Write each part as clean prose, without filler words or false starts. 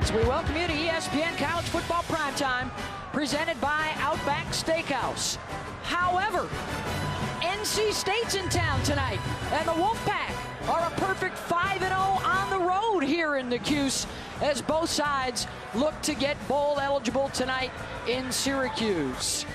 as we welcome you to ESPN College Football Primetime, presented by Outback Steakhouse. However, NC State's in town tonight, and the Wolfpack are a perfect 5-0 on the road here in the Cuse, as both sides look to get bowl eligible tonight in Syracuse.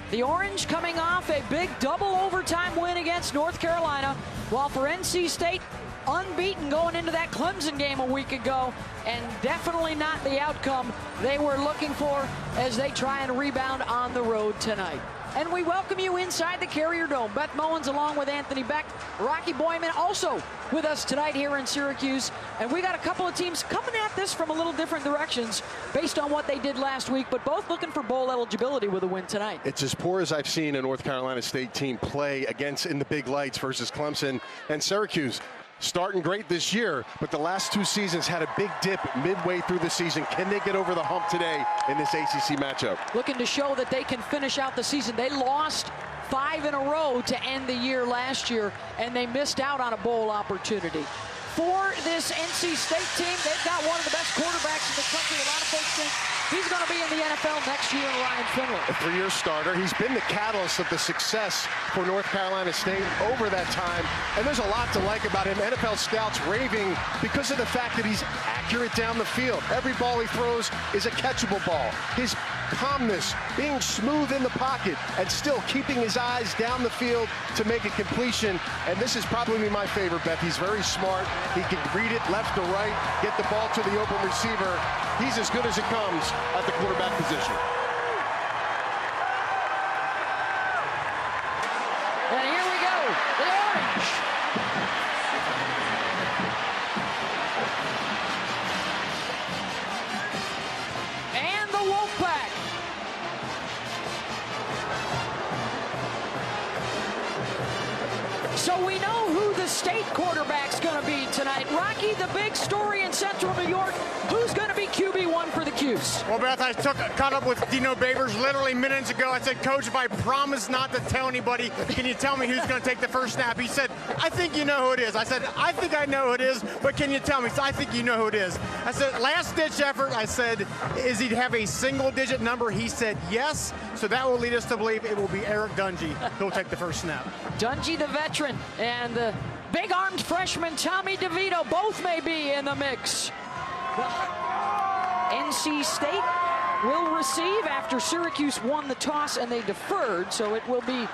The Orange coming off a big double overtime win against North Carolina, while for NC State, unbeaten going into that Clemson game a week ago, and definitely not the outcome they were looking for as they try and rebound on the road tonight. And we welcome you inside the Carrier Dome. Beth Mowins along with Anthony Beck, Rocky Boyman also with us tonight here in Syracuse. And we got a couple of teams coming at this from a little different directions based on what they did last week, but both looking for bowl eligibility with a win tonight. It's as poor as I've seen a North Carolina State team play against in the big lights versus Clemson and Syracuse. Starting great this year, but the last two seasons had a big dip midway through the season. Can they get over the hump today in this ACC matchup? Looking to show that they can finish out the season. They lost 5 in a row to end the year last year, and they missed out on a bowl opportunity. For this NC State team, they've got one of the best quarterbacks in the country. A lot of folks think he's going to be in the NFL next year, Ryan Finley. A 3-year starter. He's been the catalyst of the success for North Carolina State over that time. And there's a lot to like about him. NFL scouts raving because of the fact that he's accurate down the field. Every ball he throws is a catchable ball. His calmness, being smooth in the pocket, and still keeping his eyes down the field to make a completion. And this is probably my favorite, Beth. He's very smart. He can read it left to right, get the ball to the open receiver. He's as good as it comes at the quarterback position. And here we go, the Orange. And the Wolfpack. So we know who the state quarterback's going to be tonight. Rocky, the big story in Central New York, who's going to be QB1 for the Cuse? Well, Beth, I caught up with Dino Babers literally minutes ago. I said, Coach, if I promise not to tell anybody, can you tell me who's going to take the first snap? He said, I think you know who it is. I said, I think I know who it is, but can you tell me? He said, I think you know who it is. I said, last-ditch effort. I said, is he have a single-digit number? He said, yes. So that will lead us to believe it will be Eric Dungey who'll take the first snap. Dungey, the veteran, and the big-armed freshman Tommy DeVito, both may be in the mix. NC State will receive after Syracuse won the toss and they deferred, so it will be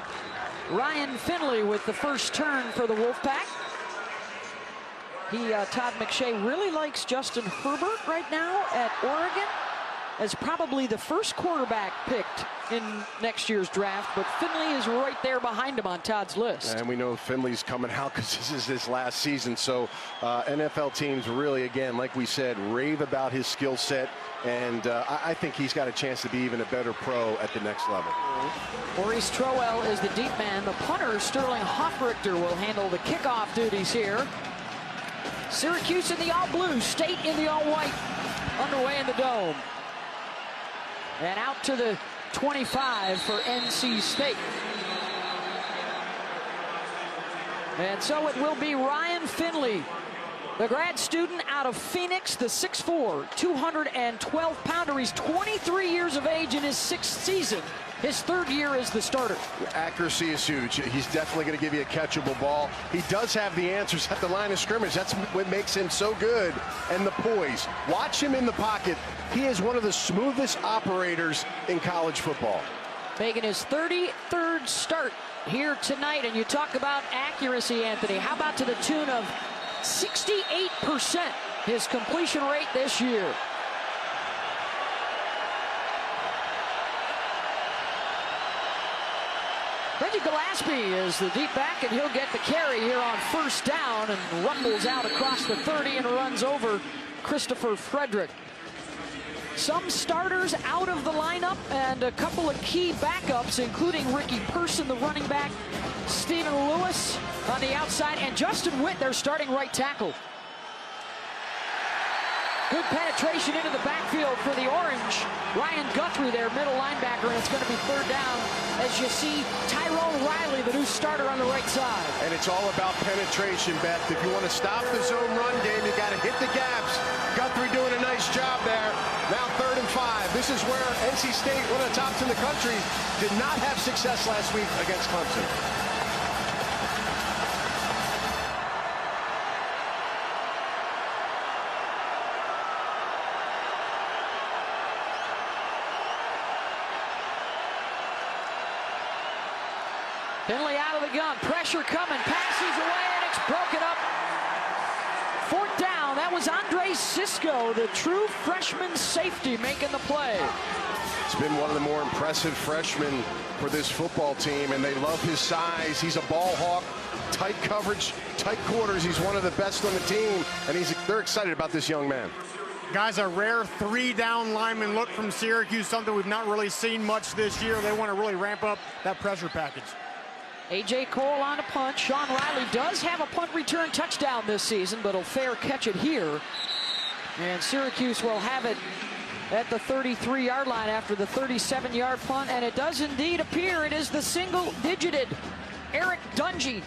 Ryan Finley with the first turn for the Wolfpack. Todd McShay really likes Justin Herbert right now at Oregon as probably the first quarterback picked in next year's draft, but Finley is right there behind him on Todd's list. And we know Finley's coming out because this is his last season, so NFL teams really, again, like we said, rave about his skill set, and I think he's got a chance to be even a better pro at the next level. Maurice Trowell is the deep man. The punter, Sterling Hoffrichter, will handle the kickoff duties here. Syracuse in the all-blue, State in the all-white, underway in the Dome. And out to the 25 for NC State. And so it will be Ryan Finley, the grad student out of Phoenix, the 6'4", 212-pounder. He's 23 years of age in his 6th season. His 3rd year as the starter. Accuracy is huge. He's definitely going to give you a catchable ball. He does have the answers at the line of scrimmage. That's what makes him so good. And the poise. Watch him in the pocket. He is one of the smoothest operators in college football. Making his 33rd start here tonight. And you talk about accuracy, Anthony. How about to the tune of 68%, his completion rate this year. Reggie Gillespie is the deep back, and he'll get the carry here on first down and rumbles out across the 30 and runs over Christopher Frederick. Some starters out of the lineup and a couple of key backups, including Ricky Person, the running back, Stephen Lewis on the outside, and Justin Witt, their starting right tackle. Good penetration into the backfield for the Orange. Ryan Guthrie, their middle linebacker, and it's going to be 3rd down as you see Tyrone Riley, the new starter, on the right side. And it's all about penetration, Beth. If you want to stop the zone run game, you got to hit the gaps. Guthrie doing a nice job there. Now 3rd and 5. This is where NC State, one of the tops in the country, did not have success last week against Clemson. Finley out of the gun, pressure coming, passes away, and it's broken up. 4th down, that was Andre Cisco, the true freshman safety, making the play. It's been one of the more impressive freshmen for this football team, and they love his size. He's a ball hawk, tight coverage, tight quarters. He's one of the best on the team, and they're excited about this young man. Guys, a rare 3-down lineman look from Syracuse, something we've not really seen much this year. They want to really ramp up that pressure package. A.J. Cole on a punt. Sean Riley does have a punt return touchdown this season, but he'll fair catch it here. And Syracuse will have it at the 33-yard line after the 37-yard punt, and it does indeed appear it is the single-digited Eric Dungey,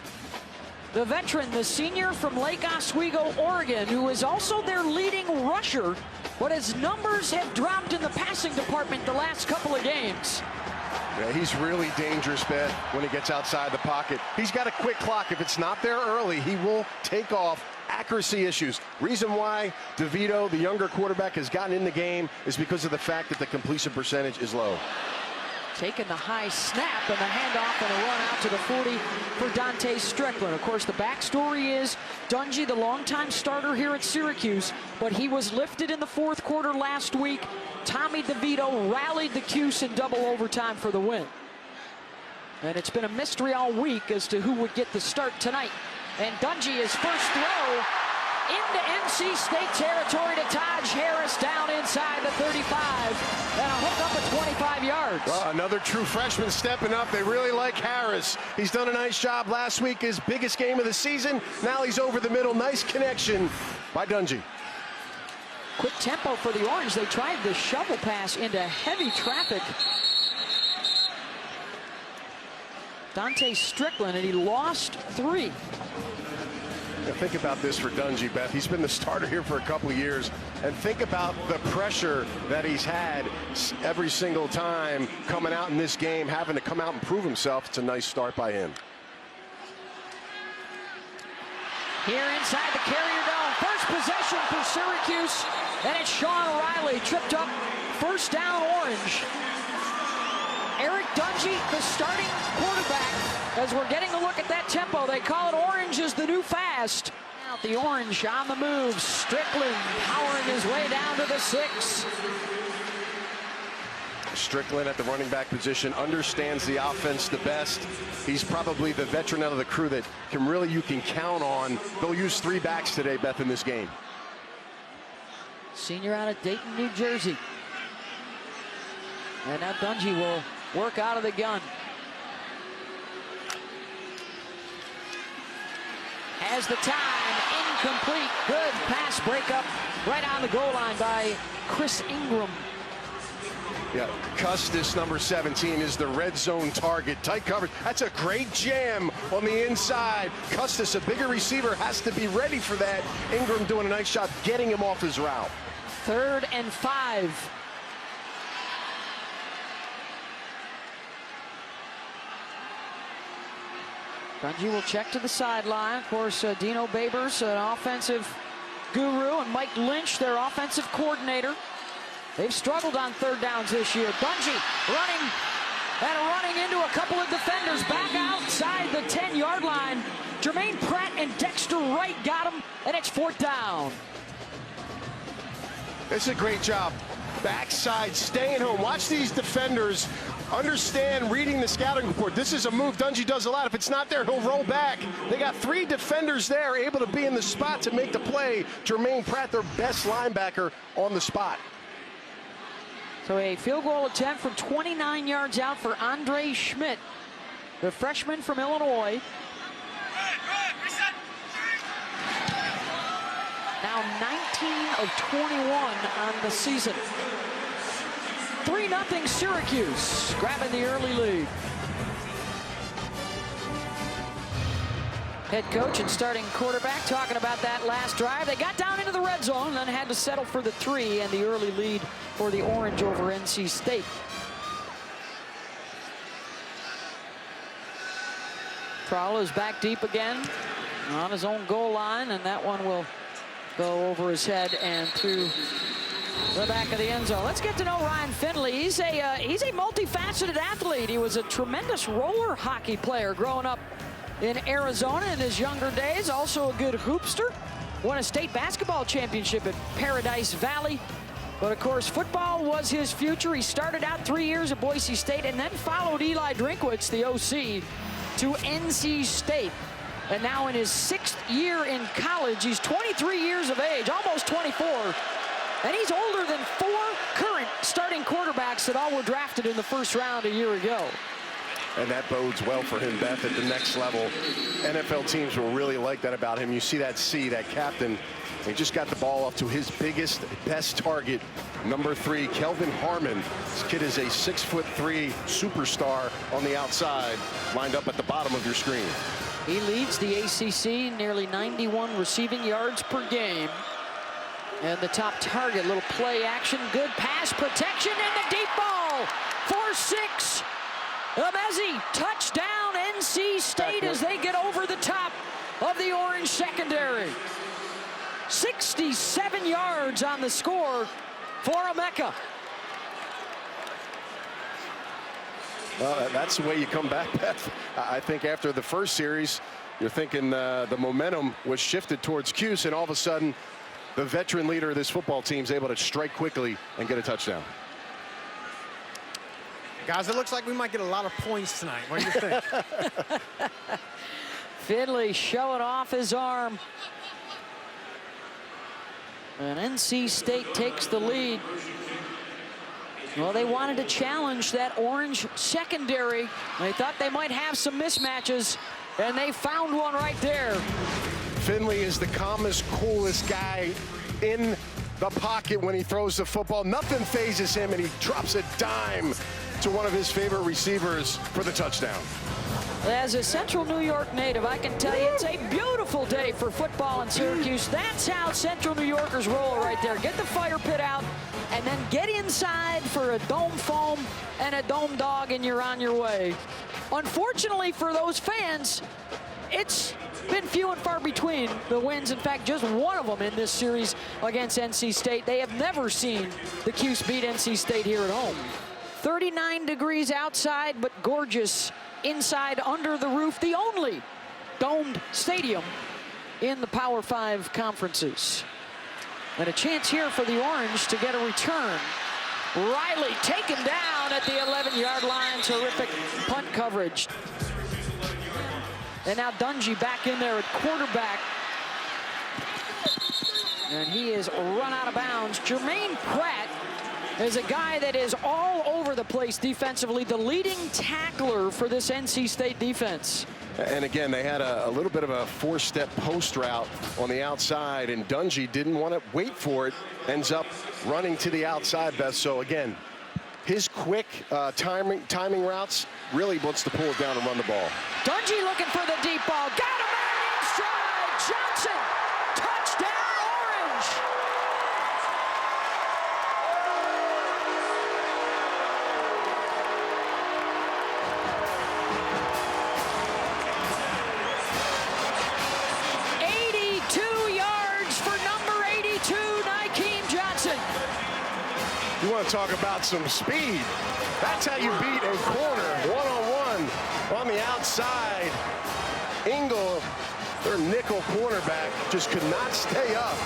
the veteran, the senior from Lake Oswego, Oregon, who is also their leading rusher, but his numbers have dropped in the passing department the last couple of games. Yeah, he's really dangerous, Beth, when he gets outside the pocket. He's got a quick clock. If it's not there early, he will take off. Accuracy issues. Reason why DeVito, the younger quarterback, has gotten in the game is because of the fact that the completion percentage is low. Taking the high snap and the handoff and a run out to the 40 for Dante Strickland. Of course, the backstory is Dungey, the longtime starter here at Syracuse, but he was lifted in the 4th quarter last week. Tommy DeVito rallied the Cuse in double overtime for the win. And it's been a mystery all week as to who would get the start tonight. And Dungey, his first throw into NC State territory to Taj Harris down inside the 35 and a hook up at 25 yards. Well, another true freshman stepping up. They really like Harris. He's done a nice job last week, his biggest game of the season. Now he's over the middle. Nice connection by Dungey. Quick tempo for the Orange. They tried the shovel pass into heavy traffic. Dante Strickland, and he lost 3. Now think about this for Dungey, Beth. He's been the starter here for a couple of years. And think about the pressure that he's had every single time coming out in this game, having to come out and prove himself. It's a nice start by him. Here inside the Carrier Dome, first possession for Syracuse, and it's Sean Riley tripped up. 1st down Orange. Eric Dungey, the starting quarterback. As we're getting a look at that tempo, they call it Orange is the new fast. Now the Orange on the move. Strickland powering his way down to the 6. Strickland at the running back position understands the offense the best. He's probably the veteran out of the crew that you can count on. They'll use 3 backs today, Beth, in this game. Senior out of Dayton, New Jersey. And now Dungey will work out of the gun. Has the time, incomplete. Good pass breakup right on the goal line by Chris Ingram. Yeah, Custis, number 17, is the red zone target. Tight coverage. That's a great jam on the inside. Custis, a bigger receiver, has to be ready for that. Ingram doing a nice job getting him off his route. 3rd and 5. Dungey will check to the sideline. Of course, Dino Babers, an offensive guru, and Mike Lynch, their offensive coordinator. They've struggled on 3rd downs this year. Dungey running into a couple of defenders back outside the 10-yard line. Jermaine Pratt and Dexter Wright got him, and it's 4th down. It's a great job. Backside, staying home. Watch these defenders understand reading the scouting report. This is a move Dungey does a lot. If it's not there, he'll roll back. They got 3 defenders there able to be in the spot to make the play. Jermaine Pratt, their best linebacker, on the spot. So a field goal attempt from 29 yards out for Andre Schmidt, the freshman from Illinois. Now 19 of 21 on the season. 3-0 Syracuse, grabbing the early lead. Head coach and starting quarterback talking about that last drive. They got down into the red zone and then had to settle for the 3 and the early lead for the Orange over NC State. Crowell is back deep again on his own goal line, and that one will go over his head and through the back of the end zone. Let's get to know Ryan Finley. He's a multifaceted athlete. He was a tremendous roller hockey player growing up in Arizona in his younger days. Also a good hoopster. Won a state basketball championship at Paradise Valley. But of course, football was his future. He started out 3 years at Boise State and then followed Eli Drinkwitz, the OC, to NC State. And now in his 6th year in college, he's 23 years of age, almost 24. And he's older than 4 current starting quarterbacks that all were drafted in the first round a year ago. And that bodes well for him, Beth, at the next level. NFL teams will really like that about him. You see that that captain. He just got the ball up to his biggest, best target, number 3, Kelvin Harmon. This kid is a 6'3" superstar on the outside, lined up at the bottom of your screen. He leads the ACC, nearly 91 receiving yards per game. And the top target, little play action, good pass protection, and the deep ball for 6. Amezi, touchdown NC State as they get over the top of the Orange secondary. 67 yards on the score for Emeka. Well, that's the way you come back, Beth. I think after the first series, you're thinking the momentum was shifted towards Cuse, and all of a sudden, the veteran leader of this football team is able to strike quickly and get a touchdown. Guys, it looks like we might get a lot of points tonight. What do you think? Finley showing off his arm. And NC State takes the lead. Well, they wanted to challenge that Orange secondary. They thought they might have some mismatches, and they found one right there. Finley is the calmest, coolest guy in the pocket when he throws the football. Nothing phases him, and he drops a dime to one of his favorite receivers for the touchdown. As a Central New York native, I can tell you it's a beautiful day for football in Syracuse. That's how Central New Yorkers roll right there. Get the fire pit out and then get inside for a dome foam and a dome dog, and you're on your way. Unfortunately for those fans, it's been few and far between the wins. In fact, just one of them in this series against NC State. They have never seen the Cuse beat NC State here at home. 39 degrees outside, but gorgeous inside under the roof. The only domed stadium in the Power 5 conferences. And a chance here for the Orange to get a return. Riley taken down at the 11-yard line. Terrific punt coverage. And now Dungey back in there at quarterback. And he is run out of bounds. Jermaine Pratt is a guy that is all over the place defensively, the leading tackler for this NC State defense. And again, they had a little bit of a 4-step post route on the outside, and Dungey didn't want to wait for it. Ends up running to the outside, Beth. So again, his quick timing routes really wants to pull it down and run the ball. Dungey looking for the deep ball. Got him in stride. Johnson. Touchdown, Orange. You want to talk about some speed. That's how you beat a corner, one-on-one on the outside. Engel, their nickel cornerback, just could not stay up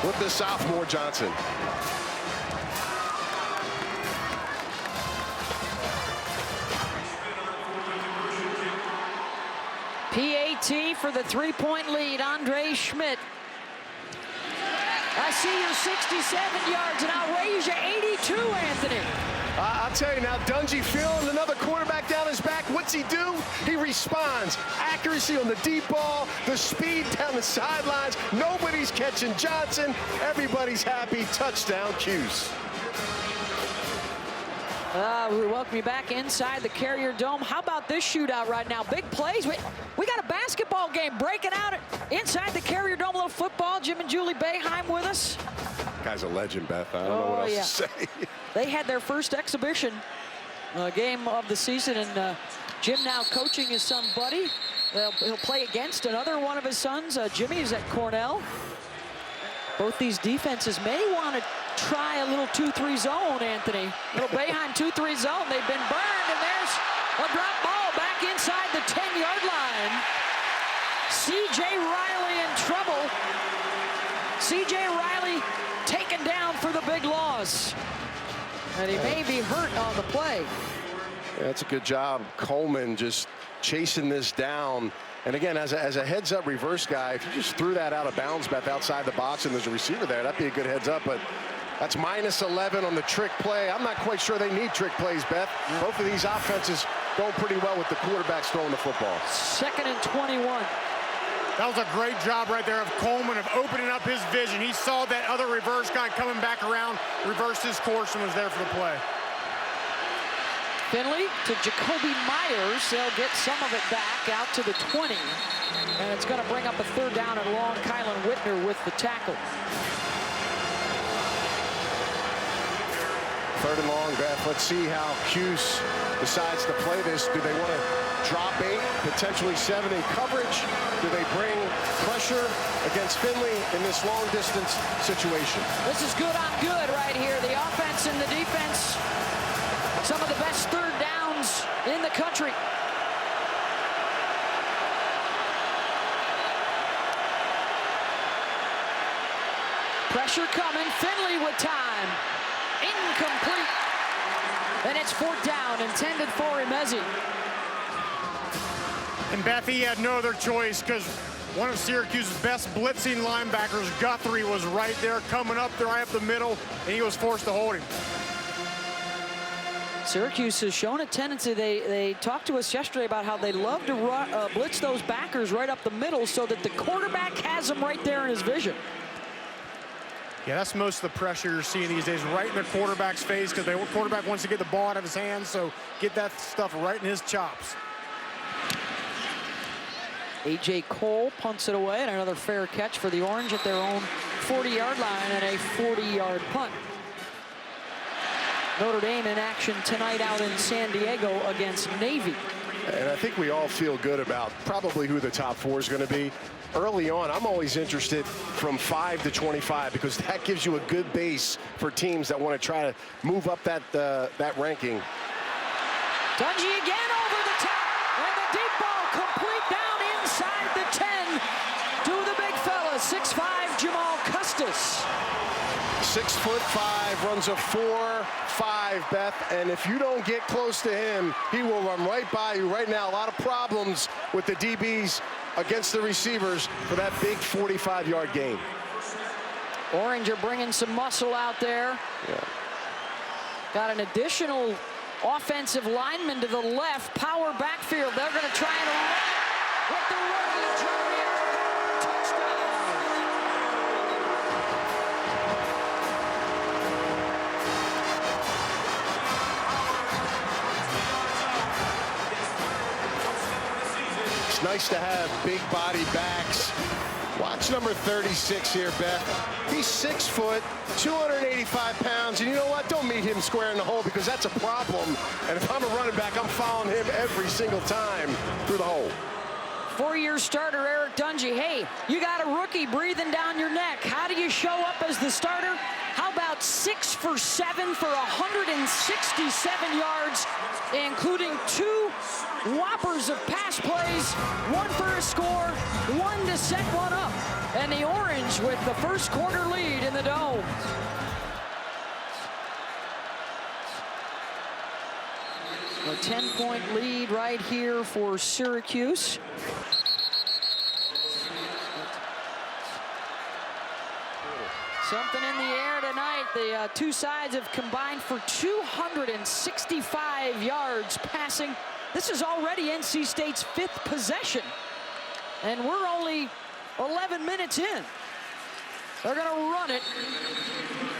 with the sophomore Johnson. PAT for the 3-point lead, Andre Schmidt. I see your 67 yards, and I'll raise you 82, Anthony. I'll tell you now, Dungey feeling another quarterback down his back. What's he do? He responds. Accuracy on the deep ball, the speed down the sidelines. Nobody's catching Johnson. Everybody's happy. Touchdown, Cuse. We welcome you back inside the Carrier Dome. How about this shootout right now? Big plays. We got a basketball game breaking out inside the Carrier Dome. A little football. Jim and Julie Boeheim with us. Guy's a legend, Beth. I don't know what else to say. They had their first exhibition game of the season, and Jim now coaching his son, Buddy. He'll play against another one of his sons. Jimmy is at Cornell. Both these defenses may want to try a little 2-3 zone, Anthony. Little Boeheim 2-3 zone. They've been burned, and there's a drop ball back inside the 10-yard line. C.J. Riley in trouble. C.J. Riley taken down for the big loss. And he may be hurt on the play. Yeah, that's a good job. Coleman just chasing this down. And again, as a heads-up reverse guy, if you just threw that out of bounds, Beth, outside the box, and there's a receiver there, that'd be a good heads-up. But that's -11 on the trick play. I'm not quite sure they need trick plays, Beth. Both of these offenses going pretty well with the quarterbacks throwing the football. 2nd and 21. That was a great job right there of Coleman of opening up his vision. He saw that other reverse guy coming back around, reversed his course, and was there for the play. Finley to Jacoby Myers. They'll get some of it back out to the 20. And it's going to bring up a 3rd down and long. Kylan Whitner with the tackle. 3rd and long, Beth. Let's see how Cuse decides to play this. Do they want to drop 8, potentially 7 in coverage? Do they bring pressure against Finley in this long-distance situation? This is good on good right here. The offense and the defense, some of the best 3rd downs in the country. Pressure coming. Finley with time. Incomplete. And it's 4th down, intended for Imezi. And Beth, he had no other choice because one of Syracuse's best blitzing linebackers, Guthrie, was right there, coming up there right up the middle, and he was forced to hold him. Syracuse has shown a tendency. They talked to us yesterday about how they love to blitz those backers right up the middle so that the quarterback has them right there in his vision. Yeah, that's most of the pressure you're seeing these days, right in the quarterback's face, because the quarterback wants to get the ball out of his hands, so get that stuff right in his chops. A.J. Cole punts it away, and another fair catch for the Orange at their own 40-yard line and a 40-yard punt. Notre Dame in action tonight out in San Diego against Navy. And I think we all feel good about probably who the top 4 is going to be. Early on, I'm always interested from 5 to 25 because that gives you a good base for teams that want to try to move up that ranking. Dungey again over the top, and the deep ball complete down inside the 10 to the big fella, 6'5" Jamal Custis. 6'5", runs a 4.5, Beth, and if you don't get close to him, he will run right by you. Right now, a lot of problems with the DBs against the receivers for that big 45-yard gain. Orange are bringing some muscle out there. Yeah. Got an additional offensive lineman to the left, power backfield. They're going to try and run with the rookie Jeremy. Touchdown. It's nice to have big body backs. Watch number 36 here, Beth. He's 6 foot, 285 pounds, and you know what? Don't meet him square in the hole because that's a problem. And if I'm a running back, I'm following him every single time through the hole. 4-year starter Eric Dungey. Hey, you got a rookie breathing down your neck. How do you show up as the starter? How about 6 for 7 for 167 yards, including 2 whoppers of pass plays, 1 for a score, 1 to set one up. And the Orange with the first quarter lead in the Dome. A 10-point lead right here for Syracuse. Something in the air tonight. The two sides have combined for 265 yards passing. This is already NC State's 5th possession. And we're only 11 minutes in. They're going to run it.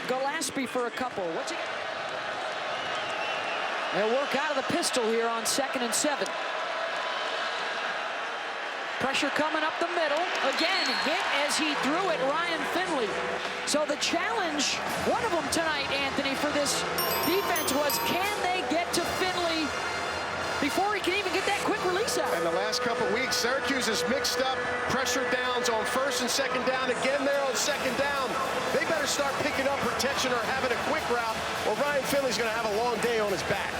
Gillespie for a couple. What's he got? They'll work out of the pistol here on 2nd and 7. Pressure coming up the middle. Again, hit as he threw it, Ryan Finley. So the challenge, one of them tonight, Anthony, for this defense was, can they get to Finley before he can even get that quick release out? And the last couple weeks, Syracuse has mixed up pressure downs on 1st and 2nd down. Again there on 2nd down. They better start picking up protection or having a quick route, or Ryan Finley's going to have a long day on his back.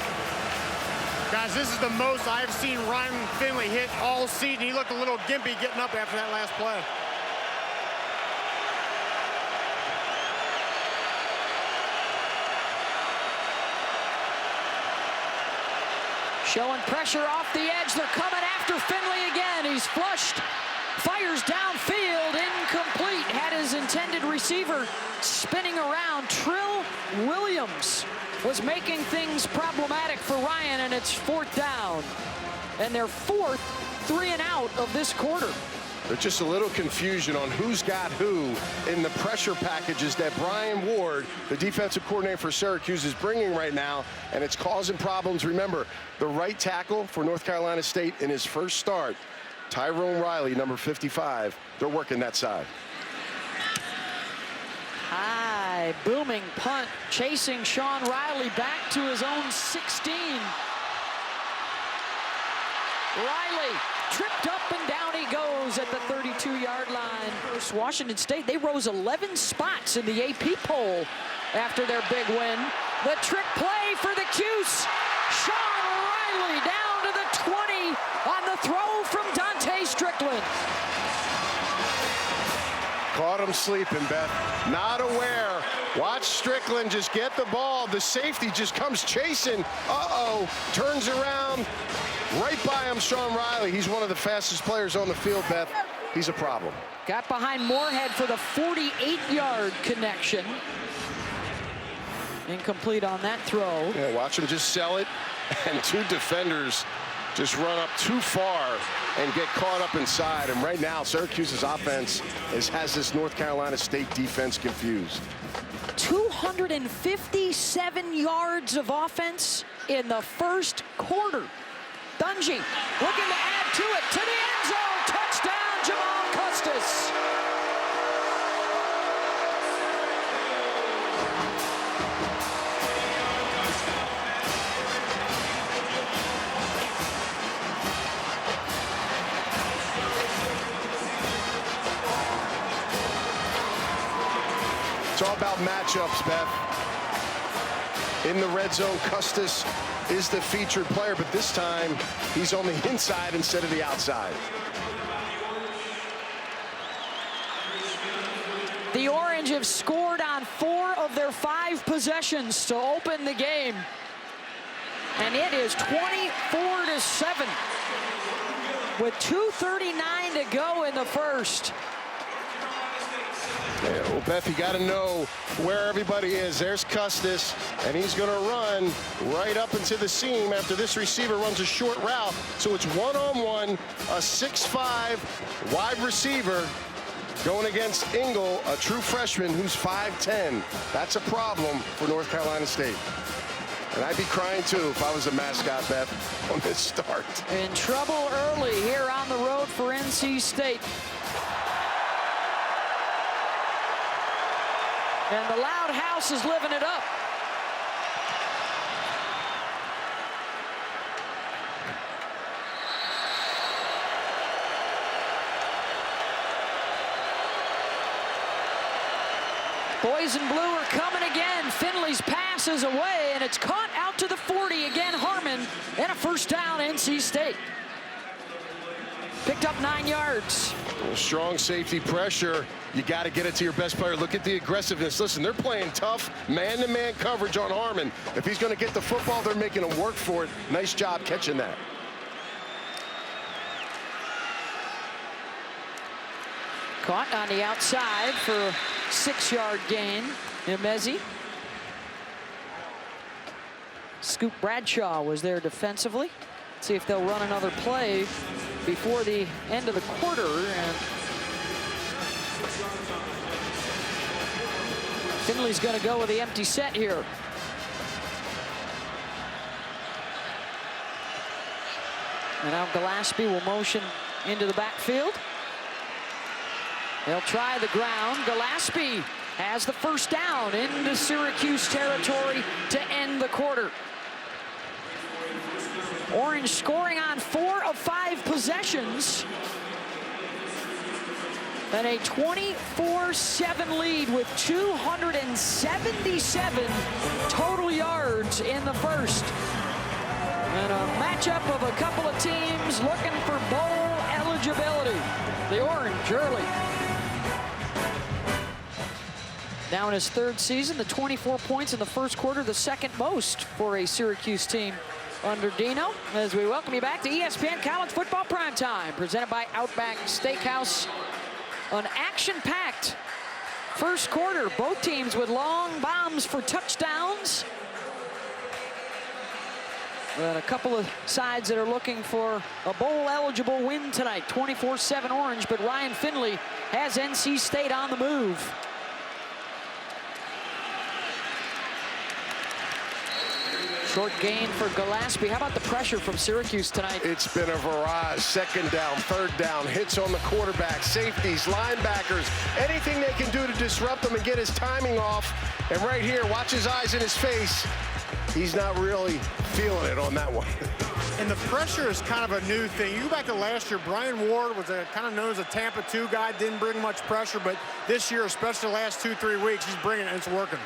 Guys, this is the most I've seen Ryan Finley hit all season. He looked a little gimpy getting up after that last play. Showing pressure off the edge. They're coming after Finley again. He's flushed. Fires downfield. Incomplete. Had his intended receiver spinning around. Trill Williams was making things problematic for Ryan, and it's 4th down. And their 4th 3 and out of this quarter. There's just a little confusion on who's got who in the pressure packages that Brian Ward, the defensive coordinator for Syracuse, is bringing right now, and it's causing problems. Remember, the right tackle for North Carolina State in his first start, Tyrone Riley, number 55, they're working that side. High, booming punt, chasing Sean Riley back to his own 16. Riley tripped up and down he goes at the 32-yard line. First, Washington State, they rose 11 spots in the AP poll after their big win. The trick play for the Cuse. Sean Riley down to the 20 on the throw from Dante Strickland. Caught him sleeping, Beth. Not aware. Watch Strickland just get the ball. The safety just comes chasing. Uh-oh. Turns around. Right by him, Sean Riley. He's one of the fastest players on the field, Beth. He's a problem. Got behind Moorhead for the 48-yard connection. Incomplete on that throw. Yeah, watch him just sell it. And 2 defenders just run up too far and get caught up inside. And right now, Syracuse's offense has this North Carolina State defense confused. 257 yards of offense in the first quarter. Dungey looking to add to it, to the end zone. Touchdown, Jamal Custis. It's all about matchups, Beth. In the red zone, Custis is the featured player, but this time he's on the inside instead of the outside. The Orange have scored on 4 of their 5 possessions to open the game. And it is 24-7 with 2:39 to go in the first. Yeah, well, Beth, you got to know where everybody is. There's Custis, and he's going to run right up into the seam after this receiver runs a short route. So it's one-on-one, a 6'5" wide receiver going against Engel, a true freshman who's 5'10". That's a problem for North Carolina State. And I'd be crying, too, if I was a mascot, Beth, on this start. In trouble early here on the road for NC State. And the loud house is living it up. Boys in blue are coming again. Finley's pass is away, and it's caught out to the 40 again. Harmon, and a first down, NC State. Picked up 9 yards. Strong safety pressure. You got to get it to your best player. Look at the aggressiveness. Listen, they're playing tough man-to-man coverage on Harmon. If he's going to get the football, they're making him work for it. Nice job catching that. Caught on the outside for a 6-yard gain. Imezi. Scoop Bradshaw was there defensively. See if they'll run another play before the end of the quarter. And Finley's going to go with the empty set here. And now Gillespie will motion into the backfield. They'll try the ground. Gillespie has the first down into Syracuse territory to end the quarter. Orange scoring on 4 of 5 possessions. And a 24-7 lead with 277 total yards in the first. And a matchup of a couple of teams looking for bowl eligibility. The Orange early. Now in his 3rd season, the 24 points in the first quarter, the 2nd most for a Syracuse team under Dino. As we welcome you back to ESPN College Football Primetime, presented by Outback Steakhouse. An action-packed first quarter. Both teams with long bombs for touchdowns. And a couple of sides that are looking for a bowl-eligible win tonight. 24-7 Orange, but Ryan Finley has NC State on the move. Short gain for Gillespie. How about the pressure from Syracuse tonight? It's been a barrage. 2nd down, 3rd down, hits on the quarterback, safeties, linebackers, anything they can do to disrupt him and get his timing off. And right here, watch his eyes in his face. He's not really feeling it on that one. And the pressure is kind of a new thing. You go back to last year, Brian Ward was kind of known as a Tampa 2 guy, didn't bring much pressure, but this year, especially the last 2-3 weeks, he's bringing it and it's working.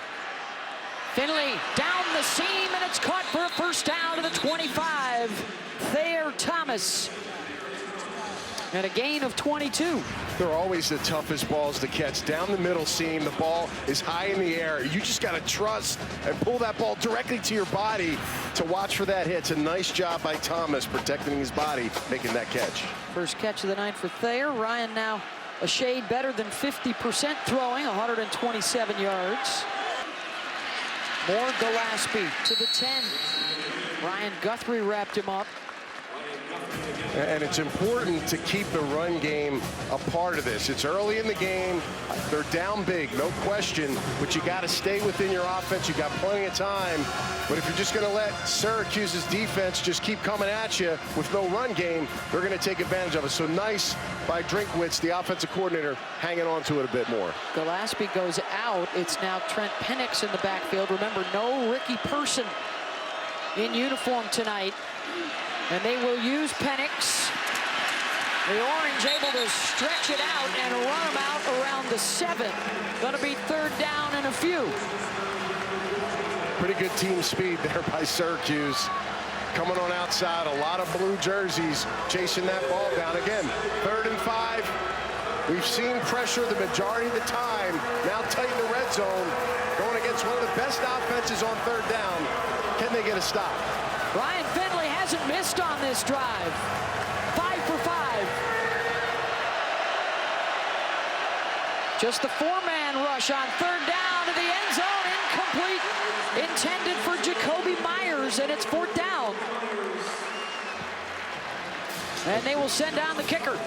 Finley down the seam, and it's caught for a first down to the 25. Thayer Thomas. And a gain of 22. They're always the toughest balls to catch. Down the middle seam, the ball is high in the air. You just got to trust and pull that ball directly to your body to watch for that hit. It's a nice job by Thomas protecting his body, making that catch. First catch of the night for Thayer. Ryan now a shade better than 50% throwing, 127 yards. More Gillespie to the 10. Ryan Guthrie wrapped him up. And it's important to keep the run game a part of this. It's early in the game. They're down big, no question. But you got to stay within your offense. You got plenty of time. But if you're just going to let Syracuse's defense just keep coming at you with no run game, they're going to take advantage of it. So nice by Drinkwitz, the offensive coordinator, hanging on to it a bit more. Gillespie goes out. It's now Trent Penix in the backfield. Remember, no Ricky Person in uniform tonight. And they will use Penix. The Orange able to stretch it out and run them out around the 7. Going to be 3rd down and a few. Pretty good team speed there by Syracuse. Coming on outside, a lot of blue jerseys chasing that ball down. Again, 3rd and 5. We've seen pressure the majority of the time. Now tight in the red zone. Going against one of the best offenses on 3rd down. Can they get a stop? Ryan Finley hasn't missed on this drive. 5 for 5. Just the 4-man rush on 3rd down to the end zone. Incomplete. Intended for Jacoby Myers, and it's 4th down. And they will send down the kicker.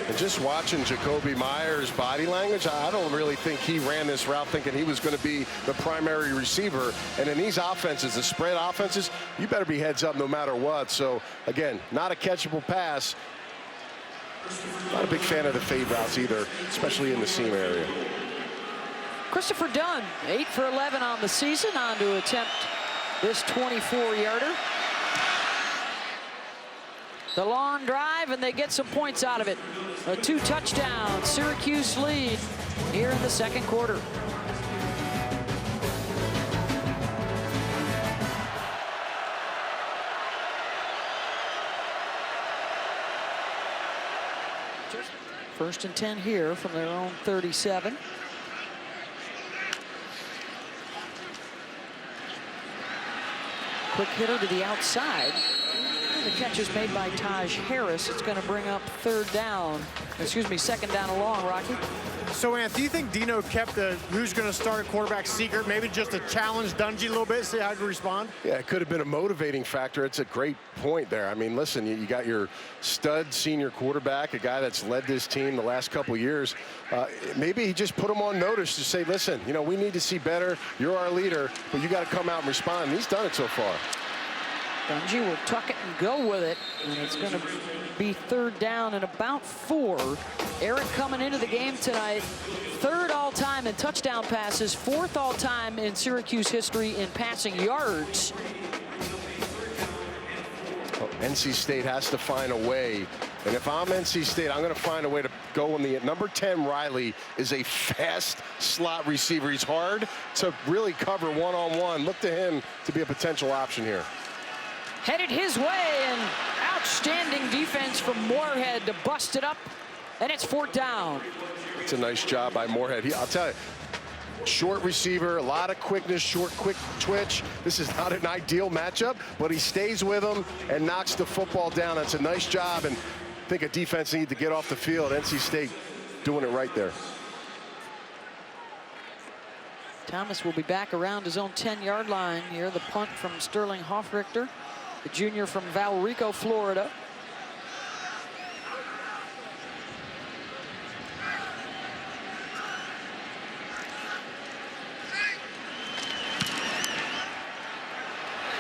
And just watching Jacoby Myers' body language, I don't really think he ran this route thinking he was going to be the primary receiver. And in these offenses, the spread offenses, you better be heads up no matter what. So, again, not a catchable pass. Not a big fan of the fade routes either, especially in the seam area. Christopher Dunn, 8 for 11 on the season, on to attempt this 24-yarder. The long drive, and they get some points out of it. A 2-touchdown Syracuse lead here in the 2nd quarter. First and 10 here from their own 37. Quick hitter to the outside. The catch is made by Taj Harris. It's going to bring up 2nd down and long, Rocky. So, Ant, do you think Dino kept the who's going to start a quarterback secret, maybe just to challenge Dungey a little bit, see how he'd respond? Yeah, it could have been a motivating factor. It's a great point there. I mean, listen, you got your stud senior quarterback, a guy that's led this team the last couple years. Maybe he just put him on notice to say, listen, you know, we need to see better. You're our leader, but you got to come out and respond. And he's done it so far. Dungey will tuck it and go with it, and it's going to be 3rd down and about 4. Eric coming into the game tonight, 3rd all-time in touchdown passes, 4th all-time in Syracuse history in passing yards. Well, NC State has to find a way. And if I'm NC State, I'm going to find a way to go in the number 10. Riley is a fast slot receiver. He's hard to really cover one-on-one. Look to him to be a potential option here. Headed his way, and outstanding defense from Moorhead to bust it up, and it's 4th down. It's a nice job by Moorhead. I'll tell you, short receiver, a lot of quickness, short, quick twitch. This is not an ideal matchup, but he stays with him and knocks the football down. That's a nice job, and I think a defense needs to get off the field. NC State doing it right there. Thomas will be back around his own 10-yard line here. The punt from Sterling Hoffrichter, the junior from Valrico, Florida.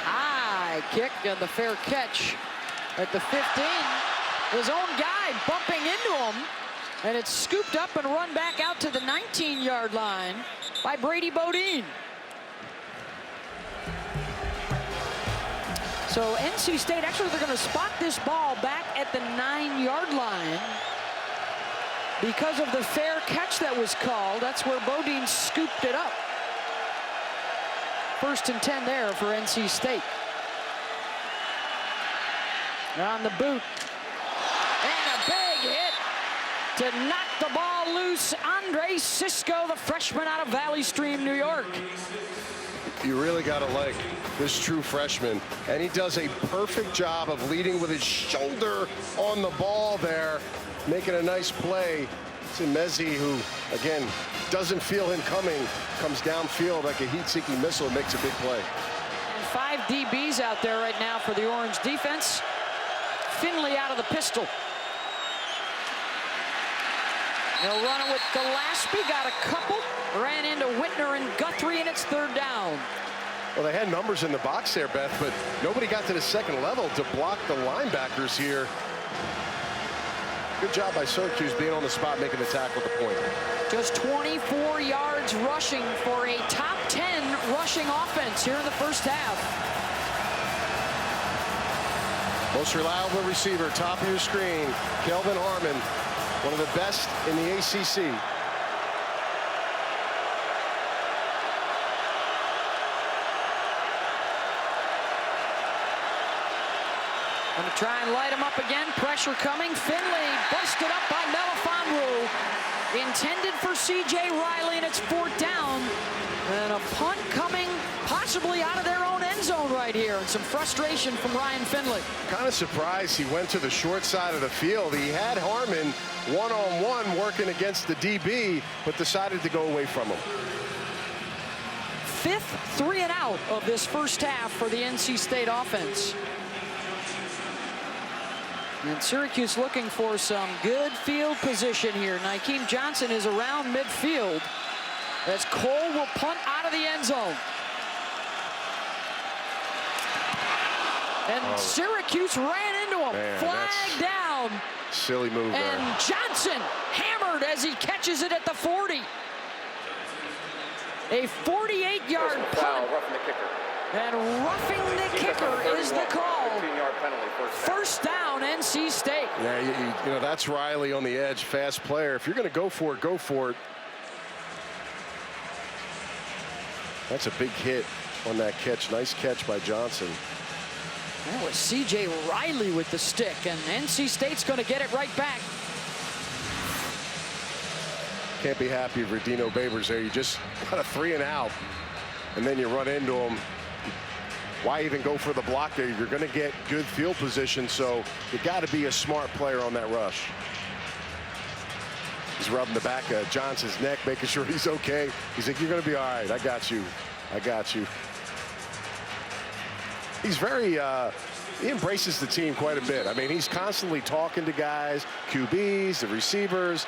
High kick and the fair catch at the 15. His own guy bumping into him, and it's scooped up and run back out to the 19-yard line by Brady Bodine. So NC State, actually, they're going to spot this ball back at the 9-yard line because of the fair catch that was called. That's where Bodine scooped it up. 1st and 10 there for NC State. On the boot. And a big hit to knock the ball loose. Andre Cisco, the freshman out of Valley Stream, New York. You really got to like this true freshman, and he does a perfect job of leading with his shoulder on the ball there, making a nice play. It's Mezzi, who, again, doesn't feel him coming, comes downfield like a heat-seeking missile and makes a big play. And 5 DBs out there right now for the Orange defense. Finley out of the pistol. They'll run it with Gillespie, got a couple, ran into Whitner and Guthrie, and it's 3rd down. Well, they had numbers in the box there, Beth, but nobody got to the 2nd level to block the linebackers here. Good job by Syracuse being on the spot, making the tackle at the point. Just 24 yards rushing for a top 10 rushing offense here in the 1st half. Most reliable receiver, top of your screen, Kelvin Harmon, one of the best in the ACC. Going to try and light him up again. Pressure coming. Finley busted up by Melifonwu. Intended for C.J. Riley, and it's 4th down. And a punt coming possibly out of their own end zone right here. And some frustration from Ryan Finley. Kind of surprised he went to the short side of the field. He had Harmon one-on-one working against the DB, but decided to go away from him. 5th 3 and out of this 1st half for the NC State offense. And Syracuse looking for some good field position here. Nykeem Johnson is around midfield as Cole will punt out of the end zone. And Syracuse ran into him. Man, flag down. Silly move there. And Johnson hammered as he catches it at the 40. A 48-yard punt. Roughing the kicker. And roughing the kicker is the call. 15-yard penalty, 1st down, NC State. Yeah, you know, that's Riley on the edge, fast player. If you're going to go for it, go for it. That's a big hit on that catch. Nice catch by Johnson. That was C.J. Riley with the stick, and NC State's going to get it right back. Can't be happy for Dino Babers there. You just got a 3 and out, and then you run into him. Why even go for the block there? You're going to get good field position, so you got to be a smart player on that rush. He's rubbing the back of Johnson's neck, making sure he's okay. He's like, you're going to be all right. I got you. I got you. He's very, he embraces the team quite a bit. I mean, he's constantly talking to guys, QBs, the receivers.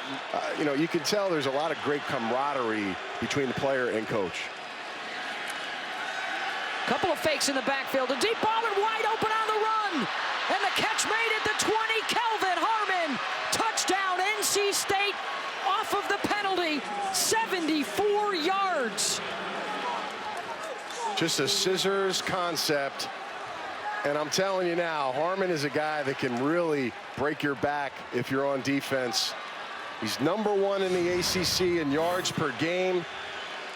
You know, you can tell there's a lot of great camaraderie between the player and coach. Couple of fakes in the backfield. A deep ball and wide open on the run. And the catch made at the 20. Kelvin Harmon. Touchdown, NC State. Off of the penalty. 74 yards. Just a scissors concept. And I'm telling you now, Harmon is a guy that can really break your back if you're on defense. He's #1 in the ACC in yards per game.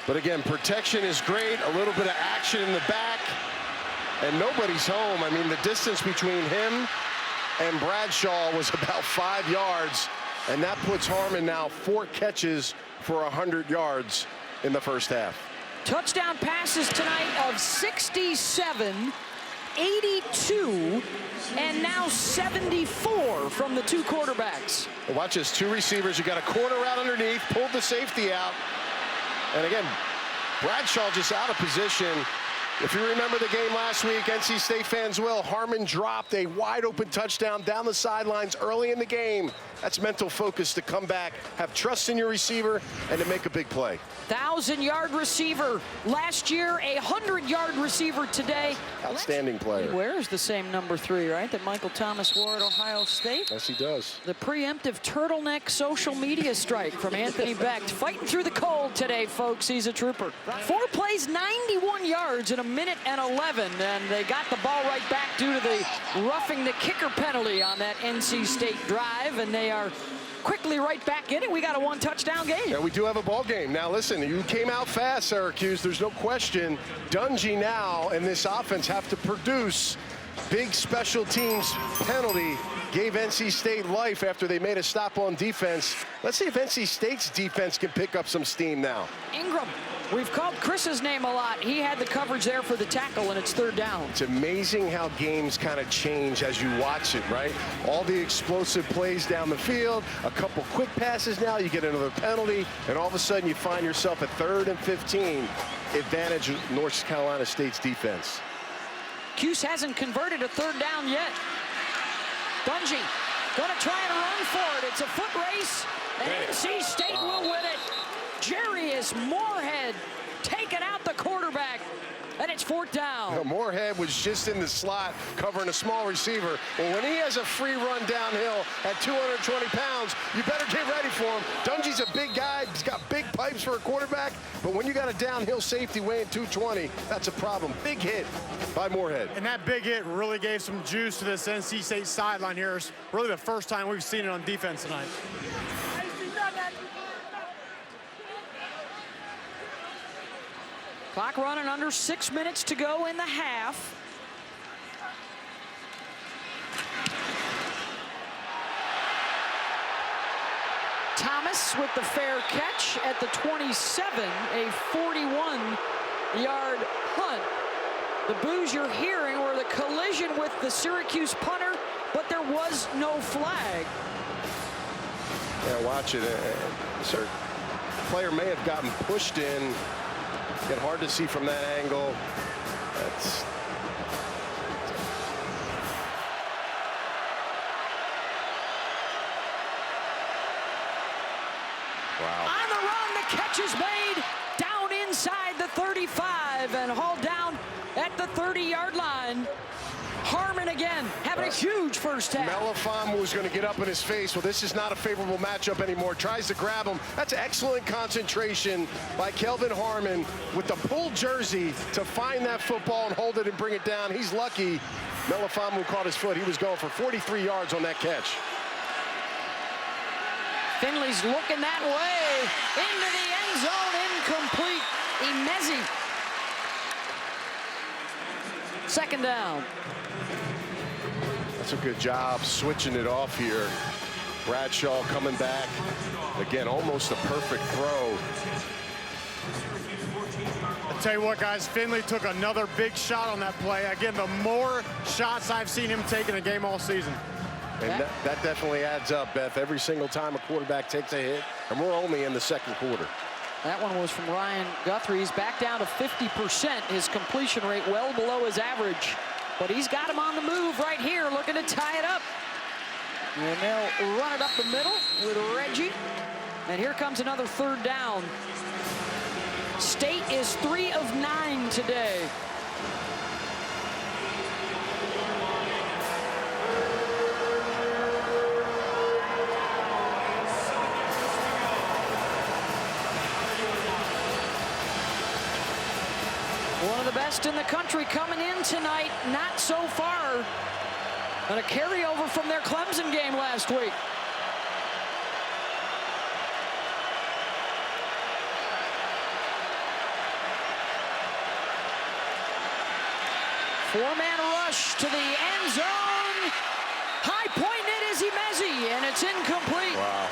But again, protection is great. A little bit of action in the back. And nobody's home. I mean, the distance between him and Bradshaw was about 5 yards. And that puts Harmon now 4 catches for 100 yards in the first half. Touchdown passes tonight of 67, 82, and now 74 from the 2 quarterbacks. Well, watch this, 2 receivers. You got a corner out underneath, pulled the safety out. And again, Bradshaw just out of position. If you remember the game last week, NC State fans will, Harmon dropped a wide open touchdown down the sidelines early in the game. That's mental focus to come back, have trust in your receiver, and to make a big play. 1,000-yard receiver last year, a 100-yard receiver today. Outstanding player. He wears the same number 3, right, that Michael Thomas wore at Ohio State? Yes, he does. The preemptive turtleneck social media strike from Anthony Becht. Fighting through the cold today, folks. He's a trooper. 4 plays, 91 yards in a minute and 11, and they got the ball right back due to the roughing the kicker penalty on that NC State drive, and they are quickly right back in it. We got a 1-touchdown game. Yeah, we do have a ball game. Now listen, you came out fast, Syracuse. There's no question. Dungey now and this offense have to produce. Big special teams penalty gave NC State life after they made a stop on defense. Let's see if NC State's defense can pick up some steam now. Ingram. We've called Chris's name a lot. He had the coverage there for the tackle, and it's 3rd down. It's amazing how games kind of change as you watch it, right? All the explosive plays down the field, a couple quick passes now, you get another penalty, and all of a sudden you find yourself at 3rd and 15, advantage North Carolina State's defense. Cuse hasn't converted a 3rd down yet. Dungey going to try and run for it. It's a foot race, and NC State will win it. Jarius Moorhead taking out the quarterback, and it's 4th down. You know, Moorhead was just in the slot covering a small receiver. Well, when he has a free run downhill at 220 pounds, you better get ready for him. Dungey's a big guy. He's got big pipes for a quarterback, but when you got a downhill safety weighing 220, that's a problem. Big hit by Moorhead. And that big hit really gave some juice to this NC State sideline here. It's really the first time we've seen it on defense tonight. Clock running, under 6 minutes to go in the half. Thomas with the fair catch at the 27, a 41-yard punt. The boos you're hearing were the collision with the Syracuse punter, but there was no flag. Yeah, watch it. The player may have gotten pushed in. Get hard to see from that angle. That's wow. On the run, the catch is made down inside the 35 and hauled down at the 30-yard line. Harmon again having a huge first half. Melifonwu was going to get up in his face. Well, this is not a favorable matchup anymore. Tries to grab him. That's excellent concentration by Kelvin Harmon with the pull jersey to find that football and hold it and bring it down. He's lucky. Melifonwu caught his foot. He was going for 43 yards on that catch. Finley's looking that way. Into the end zone, incomplete. Emezi. 2nd down. That's a good job switching it off here. Bradshaw coming back. Again, almost a perfect throw. I'll tell you what, guys, Finley took another big shot on that play. Again, the more shots I've seen him take in a game all season. And that definitely adds up, Beth. Every single time a quarterback takes a hit, and we're only in the 2nd quarter. That one was from Ryan Guthrie. He's back down to 50%. His completion rate well below his average. But he's got him on the move right here, looking to tie it up. And they'll run it up the middle with Reggie. And here comes another 3rd down. State is 3 of 9 today. the best in the country coming in tonight, not so far. And a carryover from their Clemson game last week. Four-man rush to the end zone. High point net is Imezi, and it's incomplete. Wow.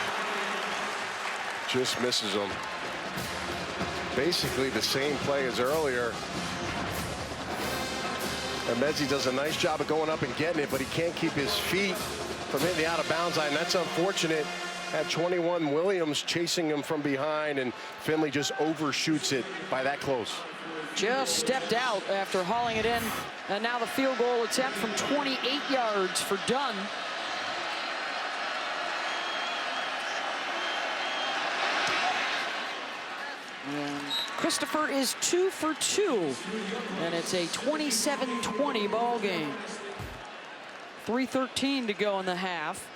Just misses him. Basically the same play as earlier. And Mezzi does a nice job of going up and getting it, but he can't keep his feet from hitting the out-of-bounds line. That's unfortunate. Had 21 Williams chasing him from behind, and Finley just overshoots it by that close. Just stepped out after hauling it in. And now the field goal attempt from 28 yards for Dunn. And Christopher is 2 for 2, and it's a 27-20 ball game. 3:13 to go in the half.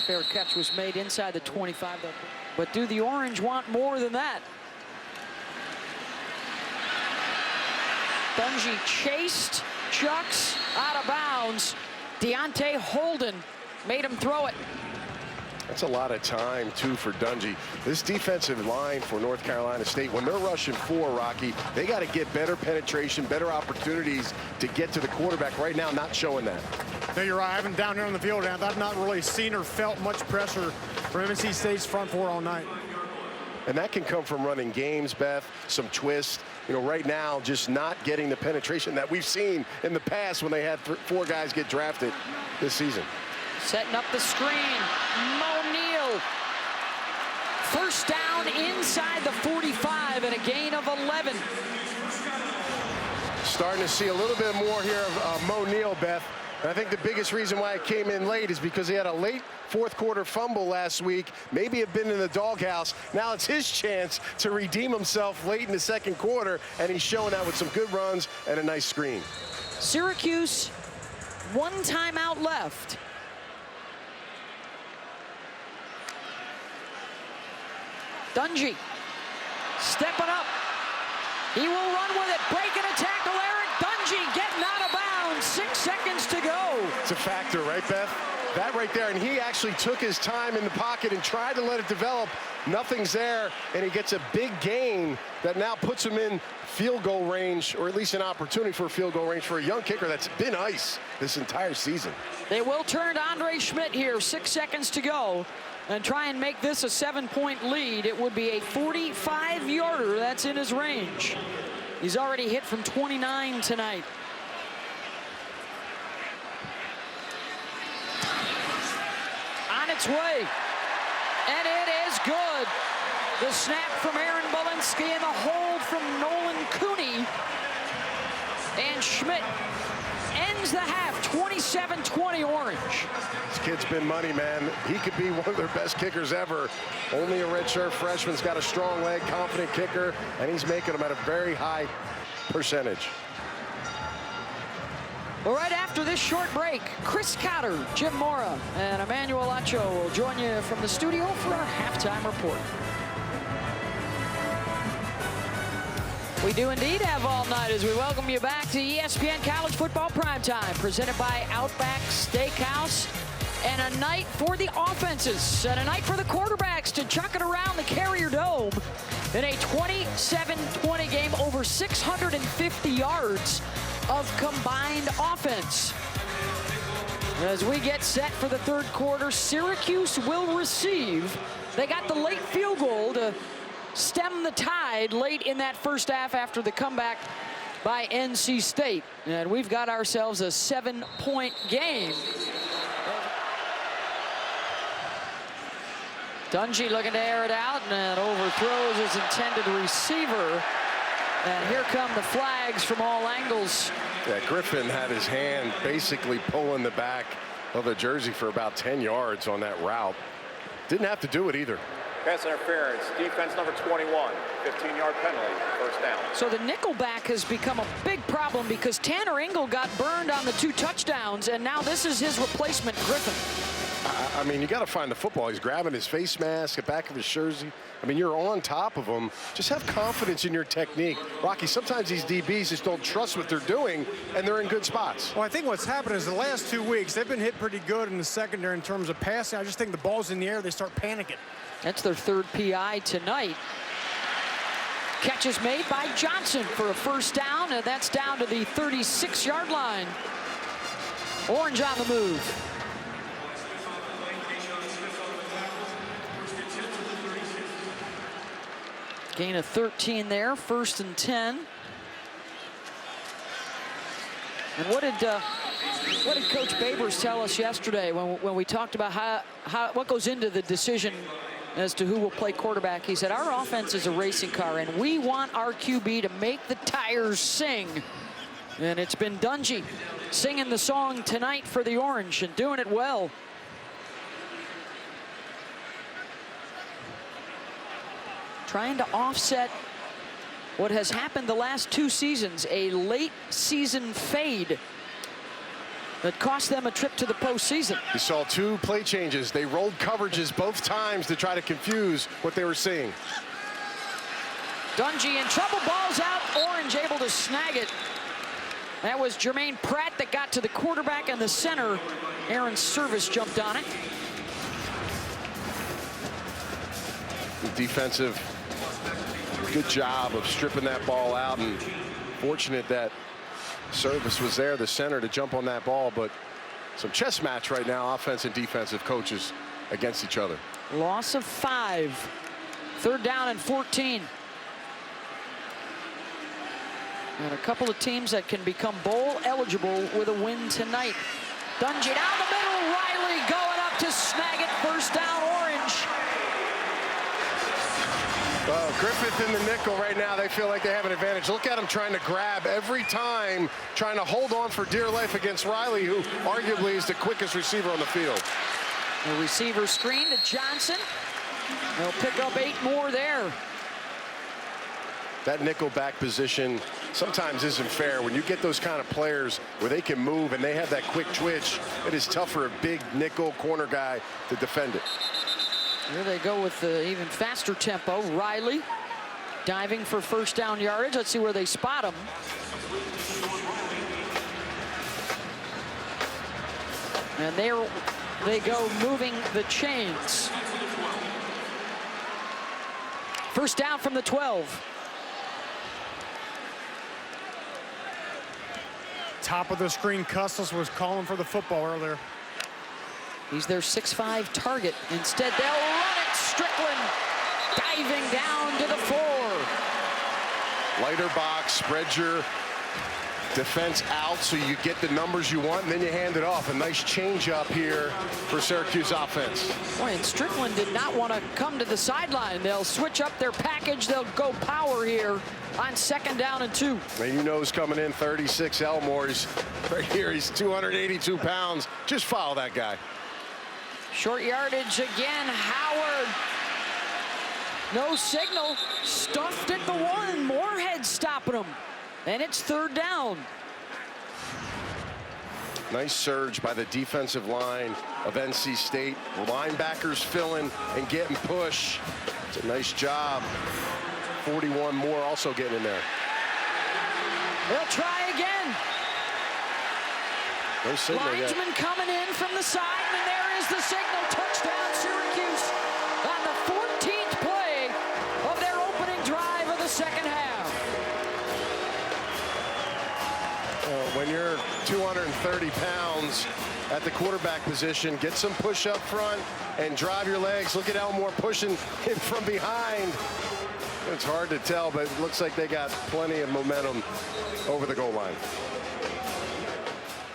Fair catch was made inside the 25, though. But do the Orange want more than that? Dungey chased, chucks, out of bounds. Deontay Holden made him throw it. That's a lot of time, too, for Dungey. This defensive line for North Carolina State, when they're rushing four, Rocky, they got to get better penetration, better opportunities to get to the quarterback. Right now, not showing that. No, you're right. I haven't down here on the field, and I've not really seen or felt much pressure from NC State's front four all night. And that can come from running games, Beth, some twist. You know, right now, just not getting the penetration that we've seen in the past when they had four guys get drafted this season. Setting up the screen. Mo Neal. First down inside the 45 and a gain of 11. Starting to see a little bit more here of Mo Neal, Beth. And I think the biggest reason why it came in late is because he had a late fourth quarter fumble last week. Maybe have been in the doghouse. Now it's his chance to redeem himself late in the second quarter, and he's showing that with some good runs and a nice screen. Syracuse, one timeout left. Dungey stepping up. He will run with it, breaking a tackle. Eric Dungey getting out of bounds. 6 seconds to go. It's a factor, right, Beth? That right there, and he actually took his time in the pocket and tried to let it develop. Nothing's there, and he gets a big gain that now puts him in field goal range, or at least an opportunity for a field goal range for a young kicker that's been ice this entire season. They will turn to Andre Schmidt here. 6 seconds to go. And try and make this a 7-point lead. It would be a 45-yarder. That's in his range. He's already hit from 29 tonight. On its way. And it is good. The snap from Aaron Belinsky and the hold from Nolan Cooney. And Schmidt ends the half 27-20 Orange. This kid's been money, man. He could be one of their best kickers ever. Only a redshirt freshman's got a strong leg, confident kicker, and he's making them at a very high percentage. Well, right after this short break, Chris Cotter, Jim Mora, and Emmanuel Acho will join you from the studio for our halftime report. We do indeed have all night as we welcome you back to ESPN College Football Primetime, presented by Outback Steakhouse. And a night for the offenses and a night for the quarterbacks to chuck it around the Carrier Dome in a 27-20 game, over 650 yards of combined offense. As we get set for the third quarter, Syracuse will receive. They got the late field goal to stem the tide late in that first half after the comeback by NC State. And we've got ourselves a 7-point game. Dungey looking to air it out and overthrows his intended receiver. And here come the flags from all angles. Yeah, Griffin had his hand basically pulling the back of the jersey for about 10 yards on that route. Didn't have to do it either. Pass interference, defense number 21, 15-yard penalty, first down. So the nickelback has become a big problem because Tanner Ingle got burned on the 2 touchdowns, and now this is his replacement, Griffin. I mean, you got to find the football. He's grabbing his face mask, the back of his jersey. I mean, you're on top of him. Just have confidence in your technique. Rocky, sometimes these DBs just don't trust what they're doing, and they're in good spots. Well, I think what's happened is the last 2 weeks, they've been hit pretty good in the secondary in terms of passing. I just think the ball's in the air, they start panicking. That's their third PI tonight. Catch is made by Johnson for a first down, and that's down to the 36-yard line. Orange on the move. Gain of 13 there, 1st and 10. And what did Coach Babers tell us yesterday when we talked about what goes into the decision as to who will play quarterback? He said, our offense is a racing car, and we want our QB to make the tires sing. And it's been Dungey singing the song tonight for the Orange and doing it well. Trying to offset what has happened the last 2 seasons, a late season fade that cost them a trip to the postseason. You saw 2 play changes. They rolled coverages both times to try to confuse what they were seeing. Dungey in trouble, ball's out, Orange able to snag it. That was Jermaine Pratt that got to the quarterback and the center. Aaron Service jumped on it. Defensive, good job of stripping that ball out, and fortunate that Service was there, the center, to jump on that ball. But some chess match right now, offense and defensive coaches against each other. Loss of 5. 3rd down and 14. And a couple of teams that can become bowl eligible with a win tonight. Dungey down the middle, Riley going up to snag it, 1st down Orange. Well, Griffith in the nickel right now, they feel like they have an advantage. Look at him trying to grab every time, trying to hold on for dear life against Riley, who arguably is the quickest receiver on the field. The receiver screen to Johnson. They'll pick up 8 more there. That nickel back position sometimes isn't fair. When you get those kind of players where they can move and they have that quick twitch, it is tough for a big nickel corner guy to defend it. Here they go with the even faster tempo. Riley diving for 1st down yardage. Let's see where they spot him. And there they go, moving the chains. 1st down from the 12. Top of the screen, Custis was calling for the football earlier. He's their 6'5" target. Instead, they'll run it. Strickland diving down to the 4. Lighter box, spread your defense out so you get the numbers you want, and then you hand it off. A nice change up here for Syracuse offense. Boy, and Strickland did not want to come to the sideline. They'll switch up their package. They'll go power here on 2nd down and 2. And you know who's coming in, 36 Elmore. He's right here. He's 282 pounds. Just follow that guy. Short yardage again, Howard. No signal, stuffed at the 1. Moorhead stopping him, and it's 3rd down. Nice surge by the defensive line of NC State. Linebackers filling and getting push. It's a nice job. 41 more also getting in there. They'll try again. No signal yet. Linesman coming in from the side, and there is the signal. Touchdown, Syracuse, on the 14th play of their opening drive of the 2nd half. When you're 230 pounds at the quarterback position, get some push up front and drive your legs. Look at Elmore pushing him from behind. It's hard to tell, but it looks like they got plenty of momentum over the goal line.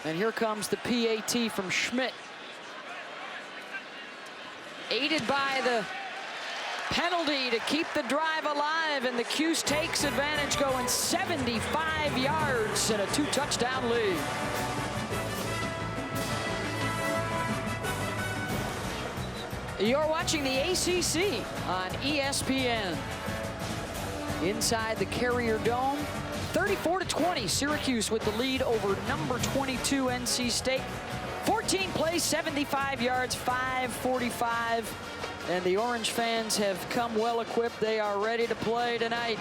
And here comes the PAT from Schmidt. Aided by the penalty to keep the drive alive, and the Cuse takes advantage, going 75 yards and a 2-touchdown lead. You're watching the ACC on ESPN. Inside the Carrier Dome, 34-20, Syracuse with the lead over number 22 NC State. 14 plays, 75 yards, 545. And the Orange fans have come well equipped. They are ready to play tonight.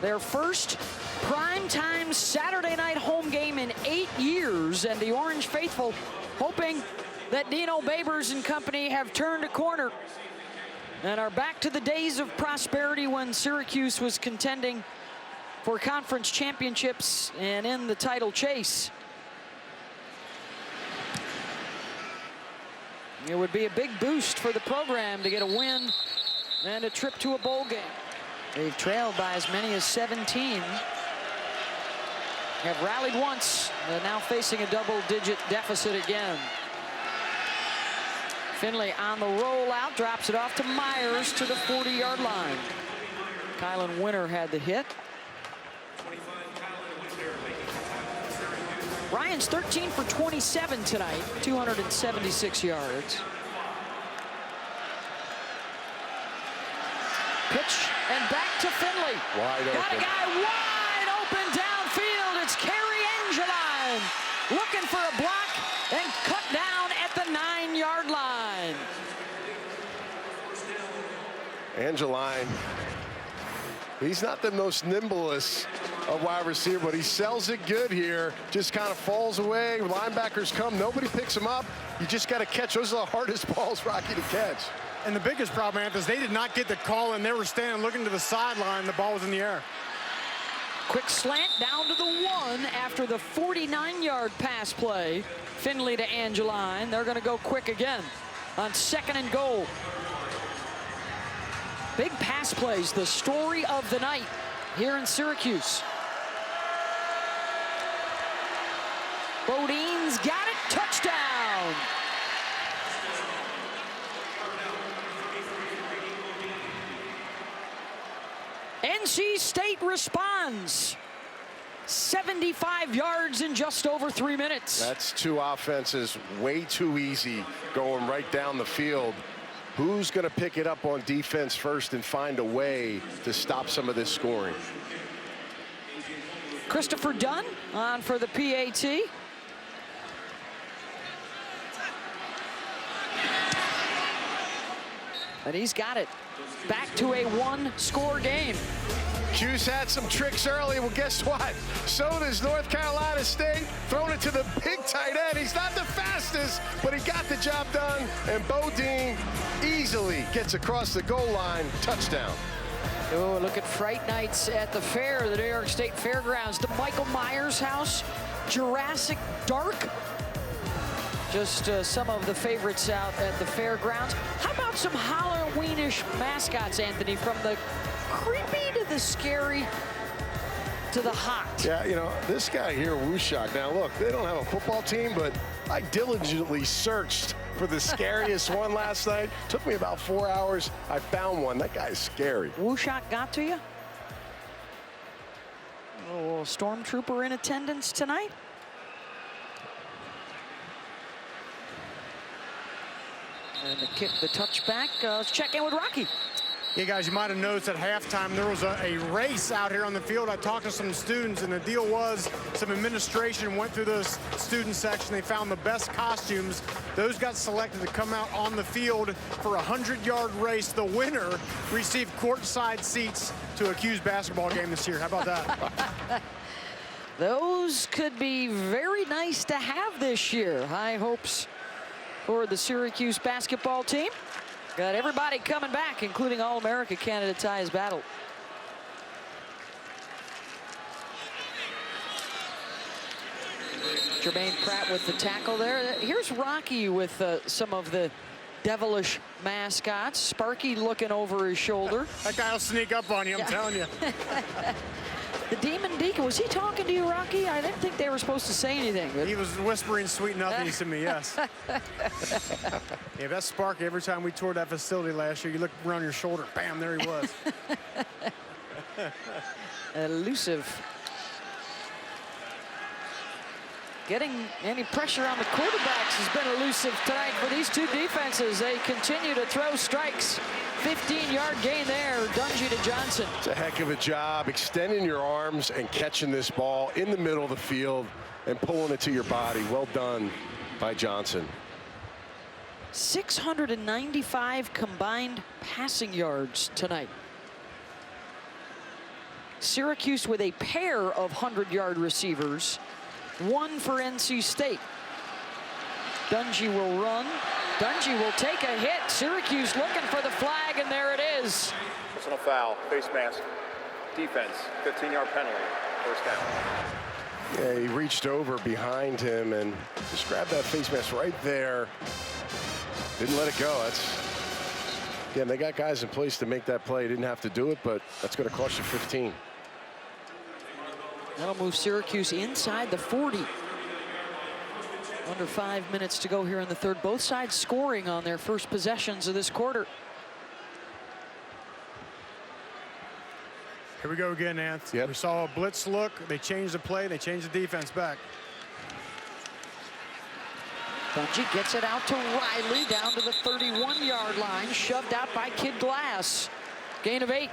Their first primetime Saturday night home game in 8 years. And the Orange faithful hoping that Dino Babers and company have turned a corner and are back to the days of prosperity when Syracuse was contending for conference championships and in the title chase. It would be a big boost for the program to get a win and a trip to a bowl game. They've trailed by as many as 17. Have rallied once. They're now facing a double-digit deficit again. Finley on the rollout, drops it off to Myers to the 40-yard line. Kylan Winter had the hit. Ryan's 13 for 27 tonight, 276 yards. Pitch and back to Finley. Wide open. Got a guy wide open downfield. It's Kerry Angeline looking for a block and cut down at the 9-yard line. Angeline, he's not the most nimblest of wide receiver, but he sells it good here. Just kind of falls away. Linebackers come, nobody picks him up. You just got to catch. Those are the hardest balls, Rocky, to catch. And the biggest problem, Anthony, is they did not get the call, and they were standing looking to the sideline. The ball was in the air. Quick slant down to the 1 after the 49-yard pass play. Finley to Angeline. They're going to go quick again on 2nd and goal. Big pass plays, the story of the night here in Syracuse. Bodine's got it, touchdown. NC State responds. 75 yards in just over 3 minutes. That's two offenses way too easy going right down the field. Who's going to pick it up on defense first and find a way to stop some of this scoring? Christopher Dunn on for the PAT. And he's got it. Back to a 1-score game. Cuse had some tricks early. Well, guess what? So does North Carolina State. Throwing it to the big tight end. He's not the fastest, but he got the job done. And Bodine easily gets across the goal line. Touchdown. Oh, look at Fright Nights at the fair, the New York State Fairgrounds. The Michael Myers house, Jurassic Dark. Just some of the favorites out at the fairgrounds. How about some Halloweenish mascots, Anthony, from the creepy to the scary to the hot? Yeah, you know, this guy here, Wushak. Now, look, they don't have a football team, but I diligently searched for the scariest one last night. Took me about 4 hours. I found one. That guy's scary. Wushak got to you? A little stormtrooper in attendance tonight? And the kick, the touchback. Let's check in with Rocky. Yeah, guys, you might have noticed at halftime there was a race out here on the field. I talked to some students, and the deal was some administration went through the student section. They found the best costumes. Those got selected to come out on the field for a 100-yard race. The winner received courtside seats to a Cuse basketball game this year. How about that? Those could be very nice to have this year. High hopes for the Syracuse basketball team. Got everybody coming back, including All-America candidate Tyus Battle. Jermaine Pratt with the tackle there. Here's Rocky with some of the devilish mascots. Sparky looking over his shoulder. That guy will sneak up on you, I'm telling you. The Demon Deacon, was he talking to you, Rocky? I didn't think they were supposed to say anything. But... He was whispering sweet nothings to me, yes. Yeah, that's Sparky. Every time we toured that facility last year, you look around your shoulder, bam, there he was. Elusive. Getting any pressure on the quarterbacks has been elusive tonight for these two defenses. They continue to throw strikes. 15-yard gain there, Dungey to Johnson. It's a heck of a job extending your arms and catching this ball in the middle of the field and pulling it to your body. Well done by Johnson. 695 combined passing yards tonight. Syracuse with a pair of 100-yard receivers, one for NC State. Dungey will run. Dungey will take a hit. Syracuse looking for the flag, and there it is. Personal foul, face mask, defense, 15-yard penalty, first down. Yeah, he reached over behind him and just grabbed that face mask right there. Didn't let it go. Again, they got guys in place to make that play. Didn't have to do it, but that's going to cost you 15. That'll move Syracuse inside the 40. Under 5 minutes to go here in the third. Both sides scoring on their first possessions of this quarter. Here we go again, Anth. Yep. We saw a blitz look. They changed the play. They changed the defense back. Dungey gets it out to Riley down to the 31-yard line. Shoved out by Kid Glass. Gain of 8.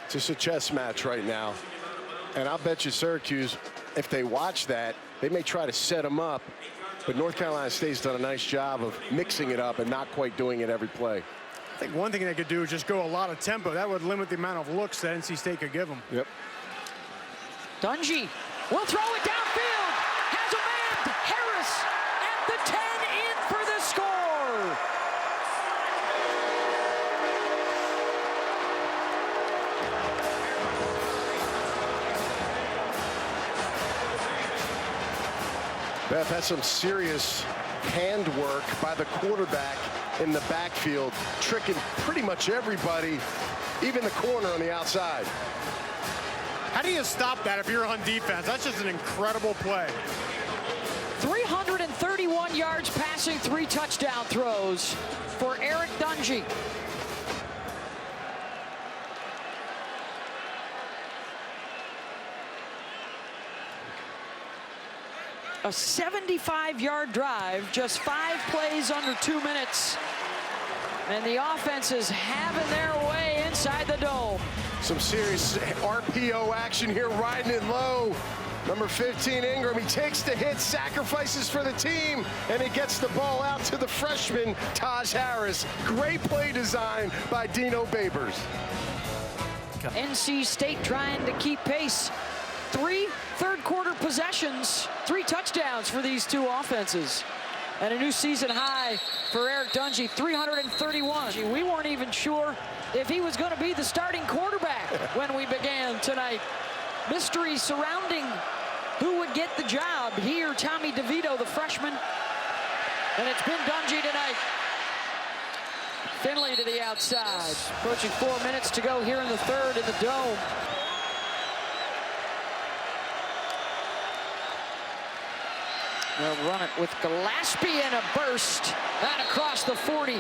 It's just a chess match right now. And I'll bet you Syracuse, if they watch that, they may try to set them up. But North Carolina State's done a nice job of mixing it up and not quite doing it every play. I think one thing they could do is just go a lot of tempo. That would limit the amount of looks that NC State could give them. Yep. Dungey will throw it downfield. Has a man. Harris at the 10 in for the score. Beth, that's some serious handwork by the quarterback in the backfield, tricking pretty much everybody, even the corner on the outside. How do you stop that if you're on defense? That's just an incredible play. 331 yards passing, 3 touchdown throws for Eric Dungey. A 75-yard drive, just 5 plays under 2 minutes. And the offense is having their way inside the dome. Some serious RPO action here, riding it low. Number 15, Ingram, he takes the hit, sacrifices for the team, and he gets the ball out to the freshman, Taj Harris. Great play design by Dino Babers. NC State trying to keep pace. 3 third-quarter possessions, 3 touchdowns for these two offenses. And a new season high for Eric Dungey, 331. We weren't even sure if he was going to be the starting quarterback when we began tonight. Mystery surrounding who would get the job, he or Tommy DeVito, the freshman. And it's been Dungey tonight. Finley to the outside. Approaching 4 minutes to go here in the third in the dome. They'll run it with Gillespie in a burst. That across the 40.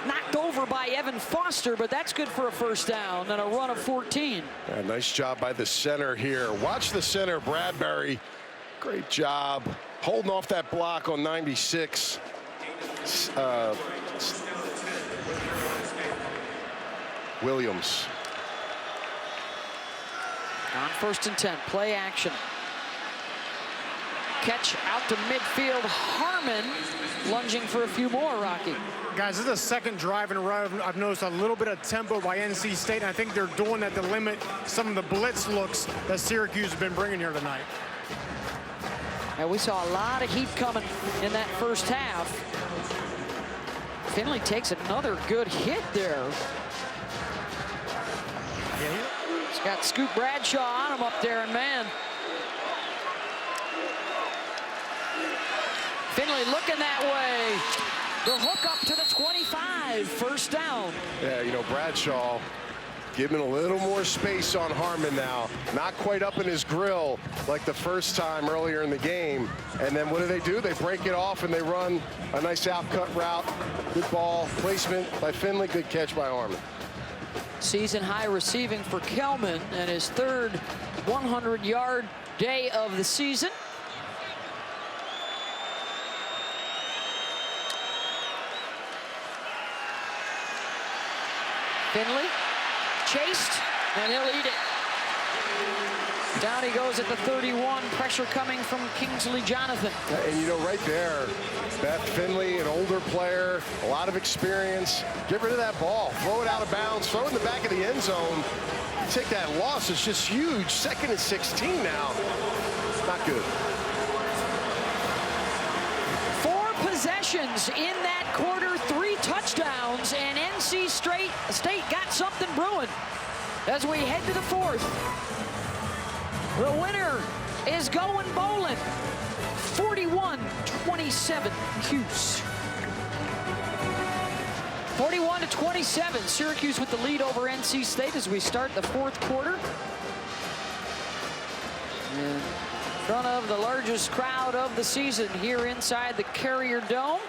Knocked over by Evan Foster, but that's good for a first down and a run of 14. Yeah, nice job by the center here. Watch the center, Bradbury. Great job holding off that block on 96. Williams. On 1st and 10, play action. Catch out to midfield. Harmon lunging for a few more, Rocky. Guys, this is the second drive in a row. I've noticed a little bit of tempo by NC State, and I think they're doing that to limit some of the blitz looks that Syracuse has been bringing here tonight. And we saw a lot of heat coming in that first half. Finley takes another good hit there. Yeah, He's got Scoot Bradshaw on him up there, and man. Finley looking that way. The hook up to the 25, first down. Yeah, you know, Bradshaw giving a little more space on Harmon now. Not quite up in his grill like the first time earlier in the game. And then what do? They break it off and they run a nice out-cut route. Good ball placement by Finley. Good catch by Harmon. Season high receiving for Kelman and his third 100-yard day of the season. Finley chased, and he'll eat it. Down he goes at the 31. Pressure coming from Kingsley Jonathan. And you know, right there, Beth, Finley, an older player, a lot of experience. Get rid of that ball. Throw it out of bounds. Throw it in the back of the end zone. Take that loss. It's just huge. 2nd and 16 now. Not good. 4 possessions in that quarter, 3 touchdowns, and NC State got something brewing as we head to the 4th. The winner is going bowling. 41-27 Cuse. 41-27, Syracuse with the lead over NC State as we start the 4th quarter. In front of the largest crowd of the season here inside the Carrier Dome.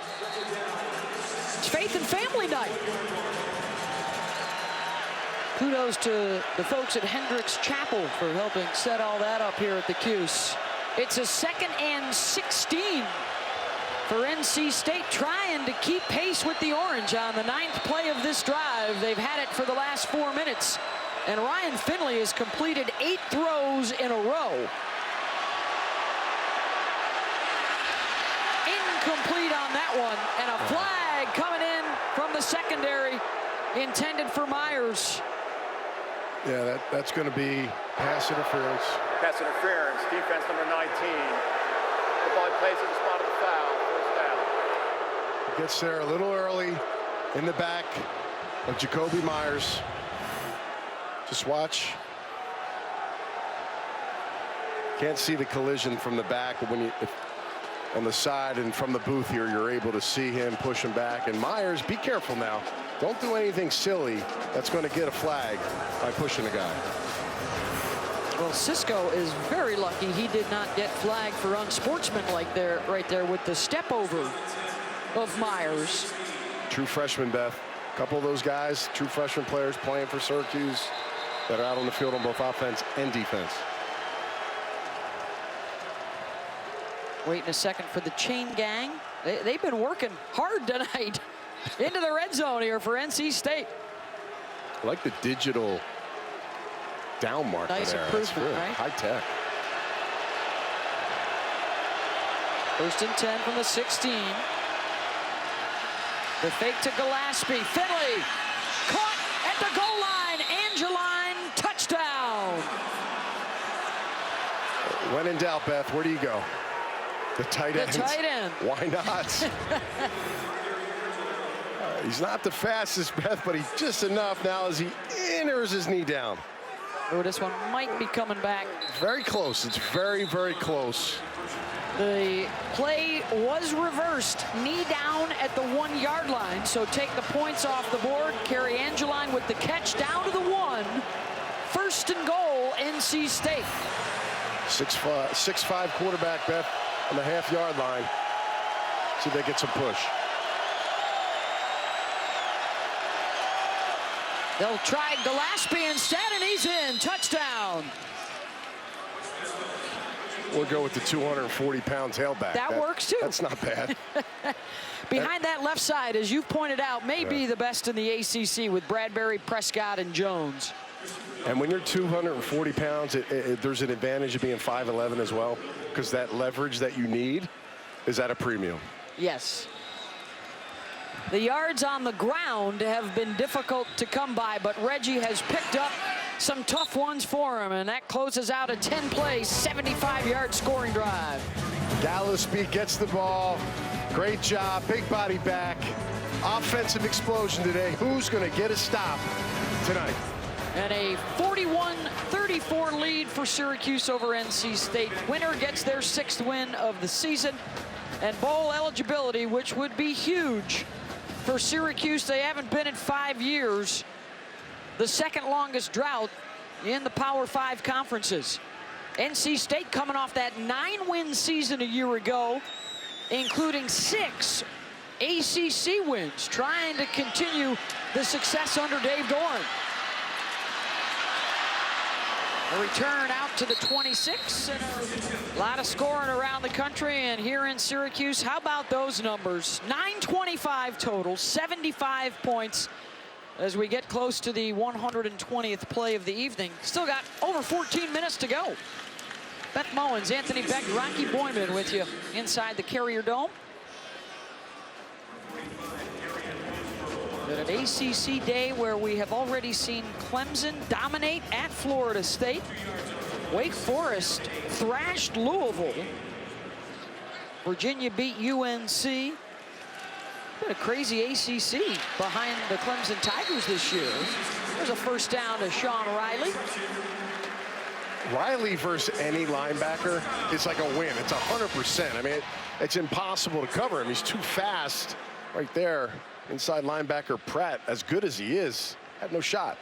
It's Faith and Family Night. Kudos to the folks at Hendricks Chapel for helping set all that up here at the Cuse. It's a 2nd and 16 for NC State, trying to keep pace with the Orange on the 9th play of this drive. They've had it for the last 4 minutes. And Ryan Finley has completed 8 throws in a row. Incomplete on that one. And a flag coming in from the secondary, intended for Myers. Yeah, that's going to be pass interference. Pass interference, defense number 19. The ball plays at the spot of the foul. First down. Gets there a little early in the back of Jacoby Myers. Just watch. Can't see the collision from the back, but when on the side and from the booth here, you're able to see him push him back. And Myers, be careful now. Don't do anything silly that's going to get a flag by pushing a guy. Well, Cisco is very lucky he did not get flagged for unsportsmanlike there, right there with the step over of Myers. True freshman, Beth. A couple of those guys, true freshman players playing for Syracuse that are out on the field on both offense and defense. Waiting a second for the chain gang. They've been working hard tonight into the red zone here for NC State. I like the digital down marker nice there. Improvement, really right? High tech. 1st and 10 from the 16. The fake to Gillespie. Finley caught at the goal line. Angeline touchdown. When in doubt, Beth, where do you go? The tight end. The tight end. Why not? He's not the fastest, Beth, but he's just enough now as he enters his knee down. Oh, this one might be coming back. Very close. It's very, very close. The play was reversed. Knee down at the 1-yard line. So take the points off the board. Carry Angeline with the catch down to the 1. 1st and goal, NC State. 6'5" quarterback, Beth, on the half-yard line. See if they get some push. They'll try Gillespie instead, and he's in. Touchdown. We'll go with the 240-pound tailback. That works, too. That's not bad. Behind that left side, as you've pointed out, may be the best in the ACC with Bradbury, Prescott, and Jones. And when you're 240 pounds, there's an advantage of being 5'11" as well, because that leverage that you need is at a premium. Yes. The yards on the ground have been difficult to come by, but Reggie has picked up some tough ones for him, and that closes out a 10-play, 75-yard scoring drive. Gillespie gets the ball. Great job. Big body back. Offensive explosion today. Who's going to get a stop tonight? And a 41-34 lead for Syracuse over NC State. Winner gets their 6th win of the season and bowl eligibility, which would be huge for Syracuse. They haven't been in 5 years. The 2nd longest drought in the Power 5 conferences. NC State coming off that 9-win season a year ago, including 6 ACC wins, trying to continue the success under Dave Doran. A return out to the 26, and a lot of scoring around the country and here in Syracuse. How about those numbers? 925 total, 75 points, as we get close to the 120th play of the evening. Still got over 14 minutes to go. Beth Mowins, Anthony Beck, Rocky Boyman with you inside the Carrier Dome. At an ACC day where we have already seen Clemson dominate at Florida State. Wake Forest thrashed Louisville. Virginia beat UNC. Been a crazy ACC behind the Clemson Tigers this year. There's a first down to Sean Riley. Riley versus any linebacker is like a win. It's 100%. I mean, it's impossible to cover him. He's too fast right there. Inside linebacker Pratt, as good as he is, had no shot.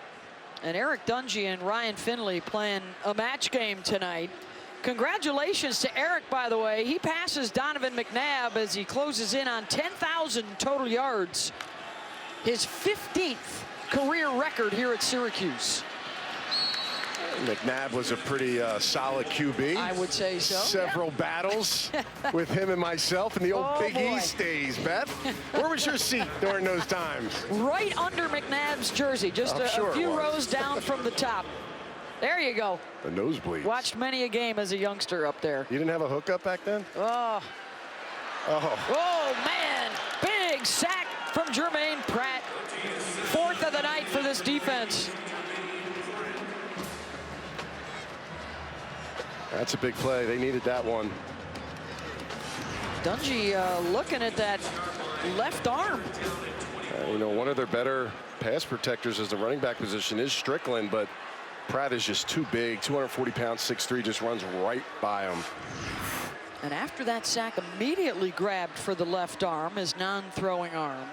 And Eric Dungey and Ryan Finley playing a match game tonight. Congratulations to Eric, by the way. He passes Donovan McNabb as he closes in on 10,000 total yards. His 15th career record here at Syracuse. McNabb was a pretty solid QB. I would say so. Several battles with him and myself in the old Big East days, Beth. Where was your seat during those times? Right under McNabb's jersey, just a few rows down from the top. There you go. The nosebleeds. Watched many a game as a youngster up there. You didn't have a hookup back then? Oh. Oh, man. Big sack from Jermaine Pratt. 4th of the night for this defense. That's a big play. They needed that one. Dungey looking at that left arm. You know, one of their better pass protectors as the running back position is Strickland, but Pratt is just too big. 240 pounds, 6'3", just runs right by him. And after that sack, immediately grabbed for the left arm, his non-throwing arm.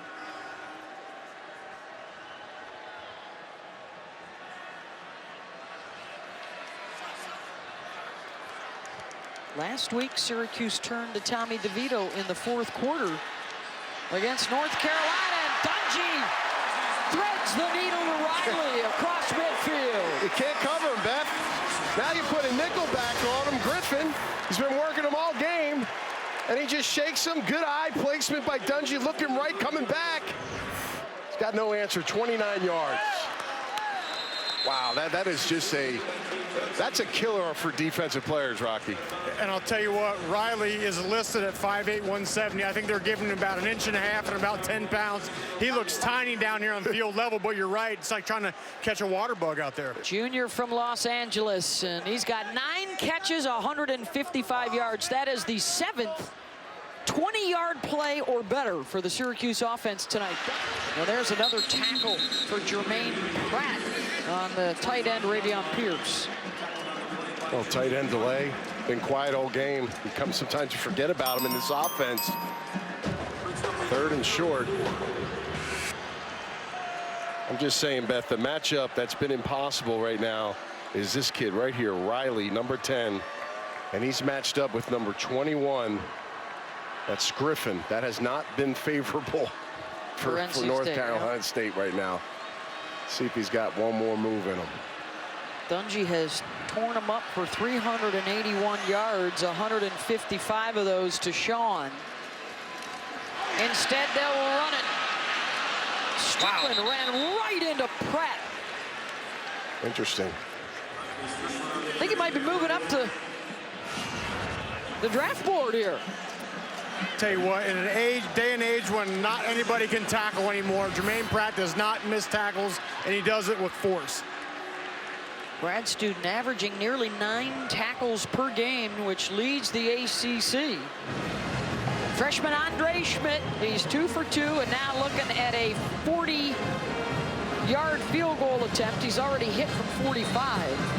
Last week, Syracuse turned to Tommy DeVito in the 4th quarter against North Carolina, and Dungey threads the needle to Riley across midfield. You can't cover him, Beth. Now you put a nickel back on him. Griffin, he's been working him all game, and he just shakes him. Good eye placement by Dungey, looking right, coming back. He's got no answer, 29 yards. Wow, that is just that's a killer for defensive players, Rocky. And I'll tell you what, Riley is listed at 5'8", 170. I think they're giving him about 1.5 inches and about 10 pounds. He looks tiny down here on field level, but you're right. It's like trying to catch a water bug out there. Junior from Los Angeles, and he's got 9 catches, 155 yards. That is the 7th 20-yard play or better for the Syracuse offense tonight. Now there's another tackle for Jermaine Pratt on the tight end, Ravion Pierce. Well, tight end delay. Been quiet all game. Sometimes you forget about him in this offense. 3rd and short. I'm just saying, Beth, the matchup that's been impossible right now is this kid right here, Riley, number 10. And he's matched up with number 21. That's Griffin. That has not been favorable for North Carolina State right now. See if he's got one more move in him. Dungey has torn him up for 381 yards, 155 of those to Sean. Instead, they'll run it. Strickland ran right into Pratt. Interesting. I think he might be moving up to the draft board here. Tell you what, in an day and age when not anybody can tackle anymore, Jermaine Pratt does not miss tackles, and he does it with force. Grad student averaging nearly 9 tackles per game, which leads the ACC. Freshman Andre Schmidt, he's 2 for 2, and now looking at a 40-yard field goal attempt. He's already hit from 45.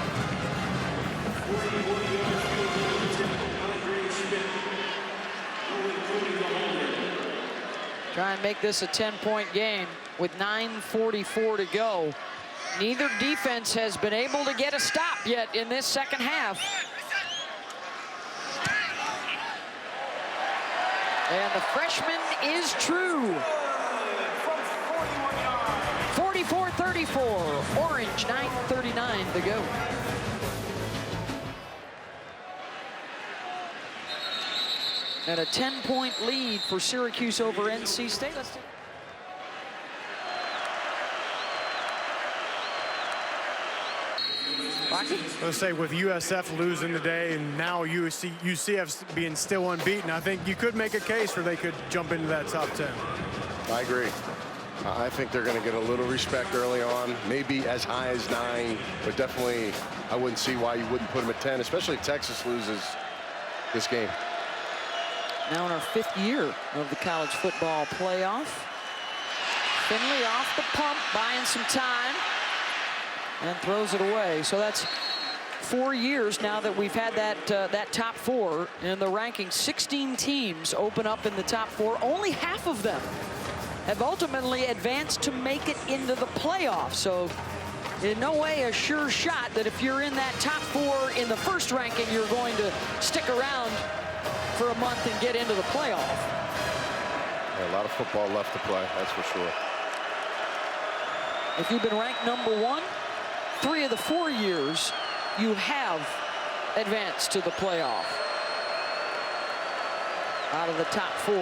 Try and make this a 10-point game with 9:44 to go. Neither defense has been able to get a stop yet in this second half. And the freshman is true. 44-34, Orange, 9:39 to go. And a 10-point lead for Syracuse over NC State. Let's say with USF losing today and now UCF being still unbeaten, I think you could make a case where they could jump into that top 10. I agree. I think they're going to get a little respect early on, maybe as high as 9, but definitely I wouldn't see why you wouldn't put them at 10, especially if Texas loses this game. Now in our 5th year of the college football playoff. Finley off the pump, buying some time, and throws it away. So that's 4 years now that we've had that top 4 in the rankings. 16 teams open up in the top 4. Only half of them have ultimately advanced to make it into the playoffs. So in no way a sure shot that if you're in that top 4 in the first ranking, you're going to stick around for a month and get into the playoff. Yeah, a lot of football left to play, that's for sure. If you've been ranked number 1, 3 of the 4 years, you have advanced to the playoff out of the top 4.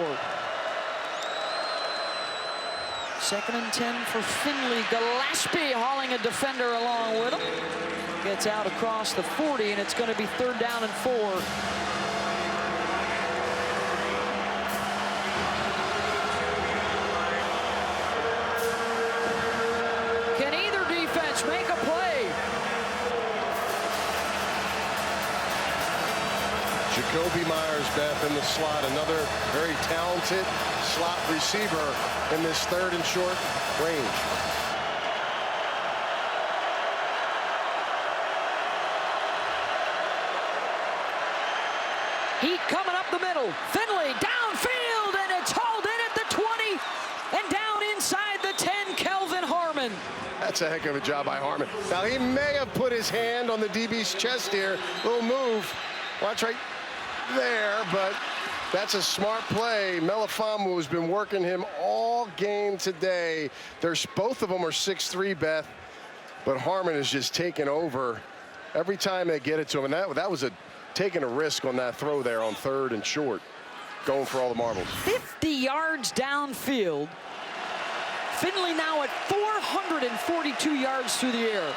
2nd and 10 for Finley. Gillespie hauling a defender along with him. Gets out across the 40, and it's going to be 3rd down and 4. Can either defense make a play? Jacoby Myers, Beth, in the slot. Another very talented slot receiver in this 3rd and short range. Heat coming up the middle. Finley downfield, and it's hauled in at the 20 and down inside the 10. Kelvin Harmon. That's a heck of a job by Harmon. Now, he may have put his hand on the DB's chest here. Little move. Watch right there, but that's a smart play. Melifonwu has been working him all game today. Both of them are 6'3", Beth, but Harmon is just taking over every time they get it to him. And that was taking a risk on that throw there on 3rd and short, going for all the marbles. 50 yards downfield. Finley now at 442 yards through the air.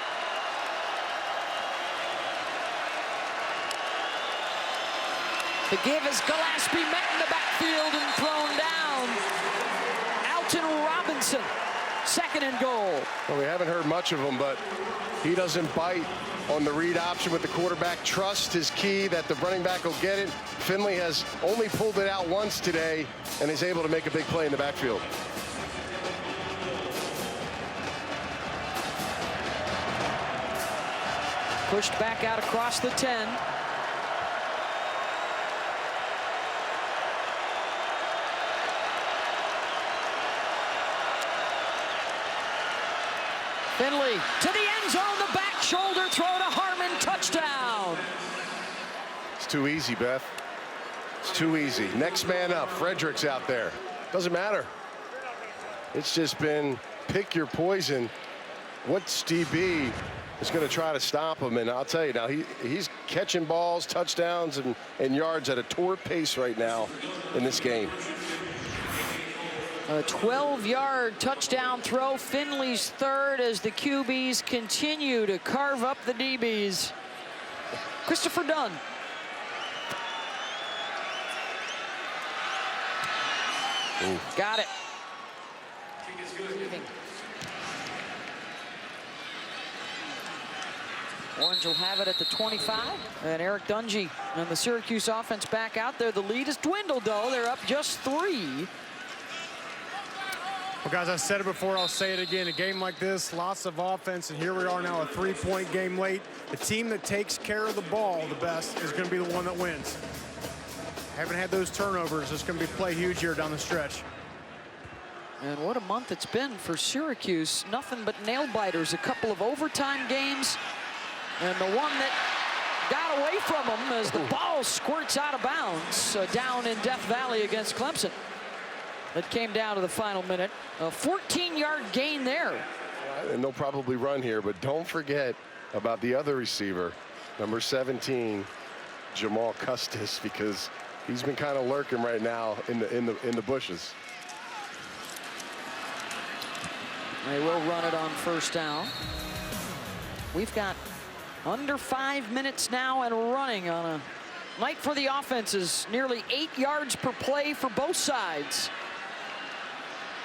The give is Gillespie met in the backfield and thrown down. Alton Robinson, 2nd and goal. Well, we haven't heard much of him, but he doesn't bite on the read option with the quarterback. Trust is key that the running back will get it. Finley has only pulled it out once today and is able to make a big play in the backfield. Pushed back out across the 10. Finley to the end zone, the back shoulder throw to Harmon, touchdown. It's too easy, Beth. It's too easy. Next man up. Frederick's out there. Doesn't matter. It's just been pick your poison. What's DB is going to try to stop him? And I'll tell you now, he's catching balls, touchdowns, and yards at a torrid pace right now in this game. A 12-yard touchdown throw, Finley's 3rd, as the QBs continue to carve up the DBs. Christopher Dunn. Ooh. Got it. Orange will have it at the 25, and Eric Dungey and the Syracuse offense back out there. The lead has dwindled, though. They're up just 3. Well, guys, I said it before, I'll say it again. A game like this, lots of offense, and here we are now, a 3-point game late. The team that takes care of the ball the best is going to be the one that wins. Haven't had those turnovers. It's going to be play huge here down the stretch. And what a month it's been for Syracuse. Nothing but nail-biters. A couple of overtime games, and the one that got away from them as the ball squirts out of bounds down in Death Valley against Clemson. It came down to the final minute. A 14-yard gain there. And they'll probably run here, but don't forget about the other receiver, number 17, Jamal Custis, because he's been kind of lurking right now in the bushes. They will run it on 1st down. We've got Under 5 minutes now and running on a night for the offenses. Nearly 8 yards per play for both sides.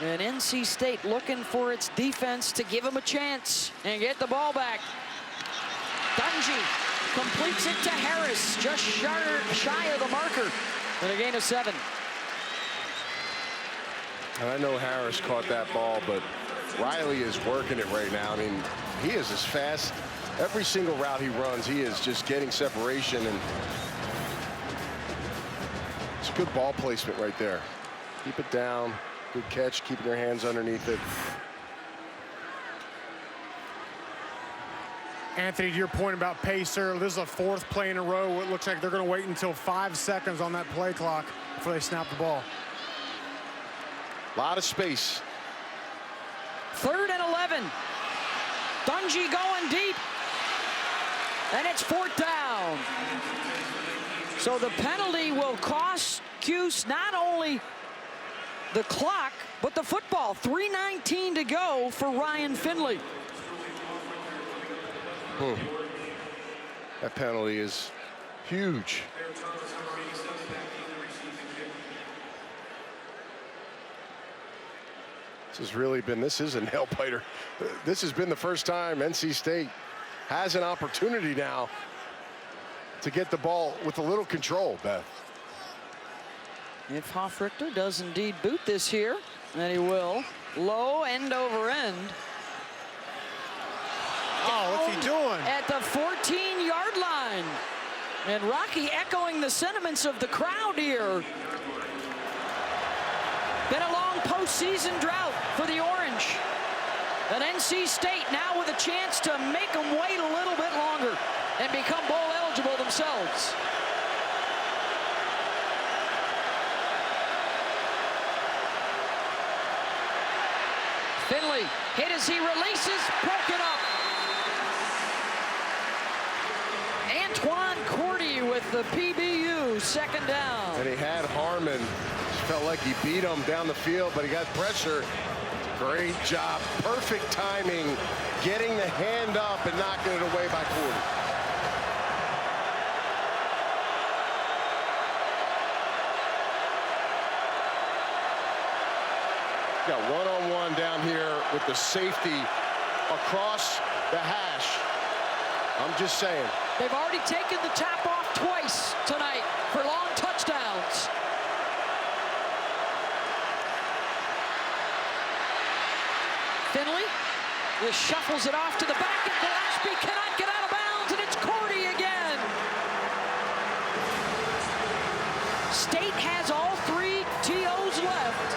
And NC State looking for its defense to give them a chance and get the ball back. Dungey completes it to Harris, just shy of the marker, and a gain of 7. And I know Harris caught that ball, but Riley is working it right now. I mean, he is as fast. Every single route he runs, he is just getting separation, and it's good ball placement right there. Keep it down. Good catch, keeping your hands underneath it. Anthony, to your point about pace, sir, this is a 4th play in a row. It looks like they're going to wait until 5 seconds on that play clock before they snap the ball. A lot of space. 3rd and 11. Dungey going deep. And it's 4th down. So the penalty will cost Cuse not only the clock, but the football. 3:19 to go for Ryan Finley. That penalty is huge. This is a nail biter. This has been the first time NC State has an opportunity now to get the ball with a little control, Beth. If Hofrichter does indeed boot this here, and he will, low end over end. Oh, what's he doing? At the 14-yard line. And Rocky echoing the sentiments of the crowd here. Been a long postseason drought for the Orange. And NC State now with a chance to make them wait a little bit longer and become bowl eligible themselves. Finley hit as he releases, broken up. Antoine Cordy with the PBU, 2nd down. And he had Harmon. Felt like he beat him down the field, but he got pressure. Great job. Perfect timing. Getting the hand up and knocking it away by Cordy. Got one-on-one down here with the safety across the hash. I'm just saying. They've already taken the top off twice tonight for long touchdowns. Finley just shuffles it off to the back, and Gillespie cannot get out of bounds, and it's Cordy again. State has all 3 TOs left.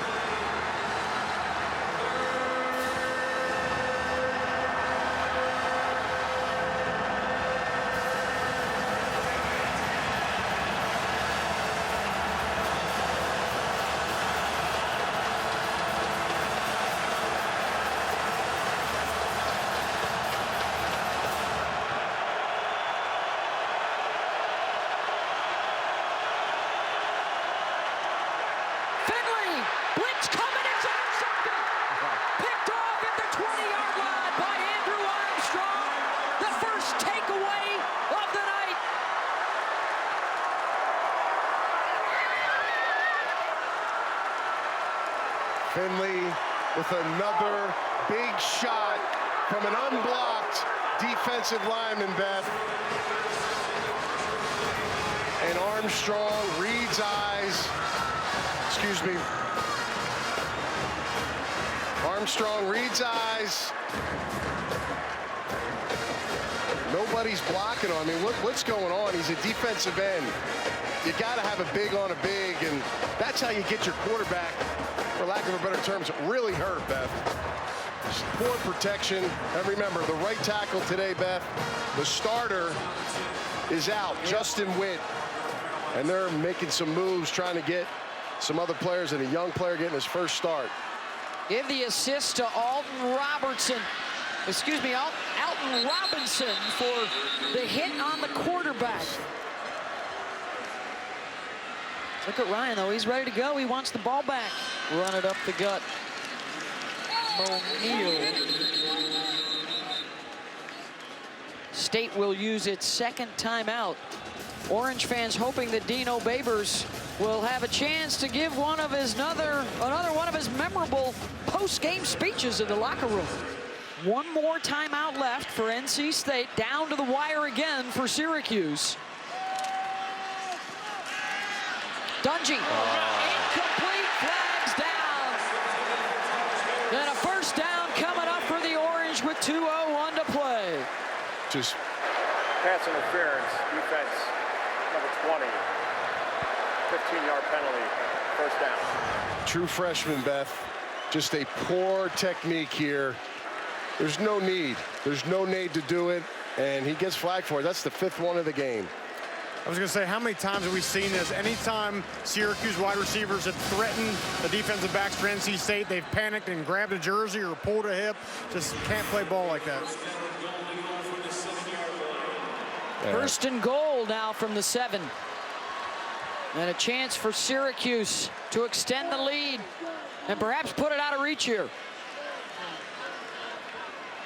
Finley with another big shot from an unblocked defensive lineman, Beth. And Armstrong reads eyes. Excuse me. Armstrong reads eyes. Nobody's blocking him. I mean, what's going on? He's a defensive end. You got to have a big on a big, and that's how you get your quarterback, for lack of a better terms, really hurt, Beth. Just poor protection. And remember, the right tackle today, Beth, the starter is out, Justin Witt. And they're making some moves, trying to get some other players, and a young player getting his first start. Give the assist to Alton Robinson for the hit on the quarterback. Look at Ryan, though. He's ready to go. He wants the ball back. Run it up the gut. O'Neal. State will use its second timeout. Orange fans hoping that Dino Babers will have a chance to give another one of his memorable post-game speeches in the locker room. One more timeout left for NC State. Down to the wire again for Syracuse. Dungey, incomplete, flags down. And a first down coming up for the Orange with 2:01 to play. Just pass interference, defense number 20. 15-yard penalty, first down. true freshman, Beth. Just a poor technique here. There's no need. There's no need to do it, and he gets flagged for it. That's the 5th one of the game. I was going to say, how many times have we seen this? Anytime Syracuse wide receivers have threatened the defensive backs for NC State, they've panicked and grabbed a jersey or pulled a hip. Just can't play ball like that. First and goal now from the 7. And a chance for Syracuse to extend the lead and perhaps put it out of reach here.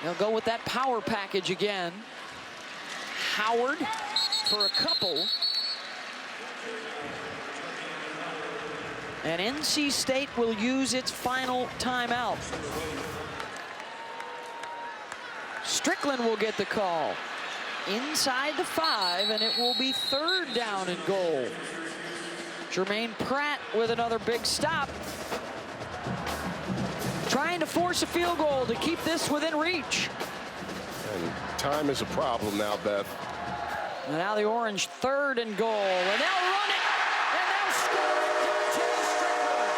They'll go with that power package again. Howard for a couple. And NC State will use its final timeout. Strickland will get the call. Inside the 5, and it will be 3rd down and goal. Jermaine Pratt with another big stop. Trying to force a field goal to keep this within reach. And time is a problem now, Beth. And now the Orange 3rd and goal. And they'll run it. And they'll score it from Tim Strickland.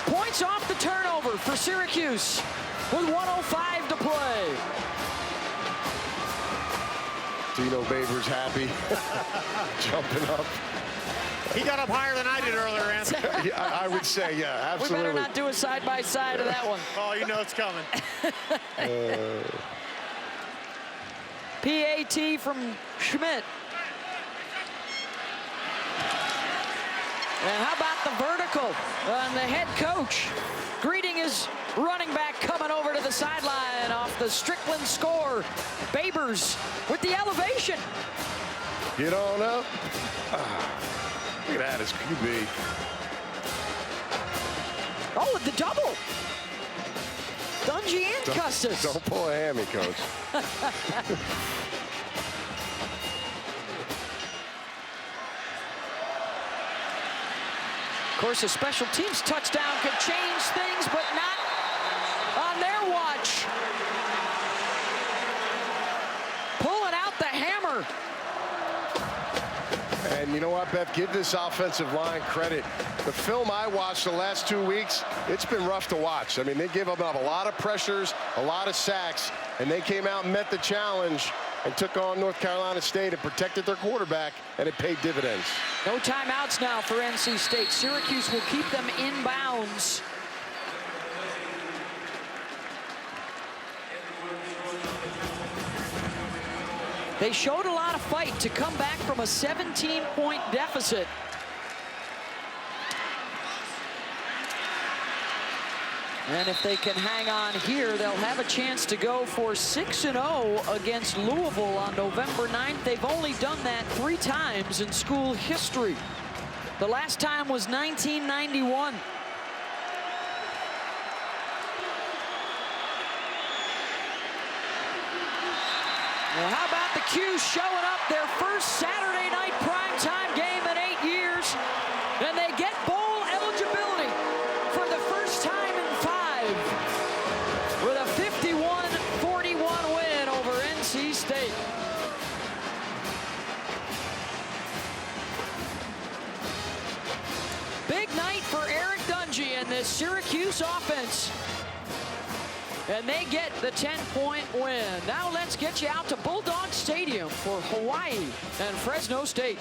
Points off the turnover for Syracuse with 1:05 to play. Dino Babers happy, jumping up. He got up higher than I did earlier, Anthony. Yeah, I would say, yeah, absolutely. We better not do a side-by-side of that one. Oh, you know it's coming. PAT from Schmidt. And how about the vertical on the head coach greeting his running back coming over to the sideline off the Strickland score. Babers with the elevation. Get on up. Look at that, his QB. Oh, with the double. Dungey and Custis. Don't pull a hammy, coach. Of course, a special teams touchdown could change things, but not on their watch. Pulling out the hammer. And you know what, Beth? Give this offensive line credit. The film I watched the last 2 weeks, it's been rough to watch. I mean, they gave up a lot of pressures, a lot of sacks, and they came out and met the challenge and took on North Carolina State and protected their quarterback, and it paid dividends. No timeouts now for NC State. Syracuse will keep them in bounds. They showed a lot of fight to come back from a 17-point deficit. And if they can hang on here, they'll have a chance to go for 6-0 against Louisville on November 9th. They've only done that 3 times in school history. The last time was 1991. Well, how about the Qs showing up, their first Saturday night primetime game in 8 years, and they get bowl eligibility for the first time in 5 with a 51-41 win over NC State. Big night for Eric Dungey and this Syracuse offense. And they get the 10-point win. Now let's get you out to Bulldog Stadium for Hawaii and Fresno State.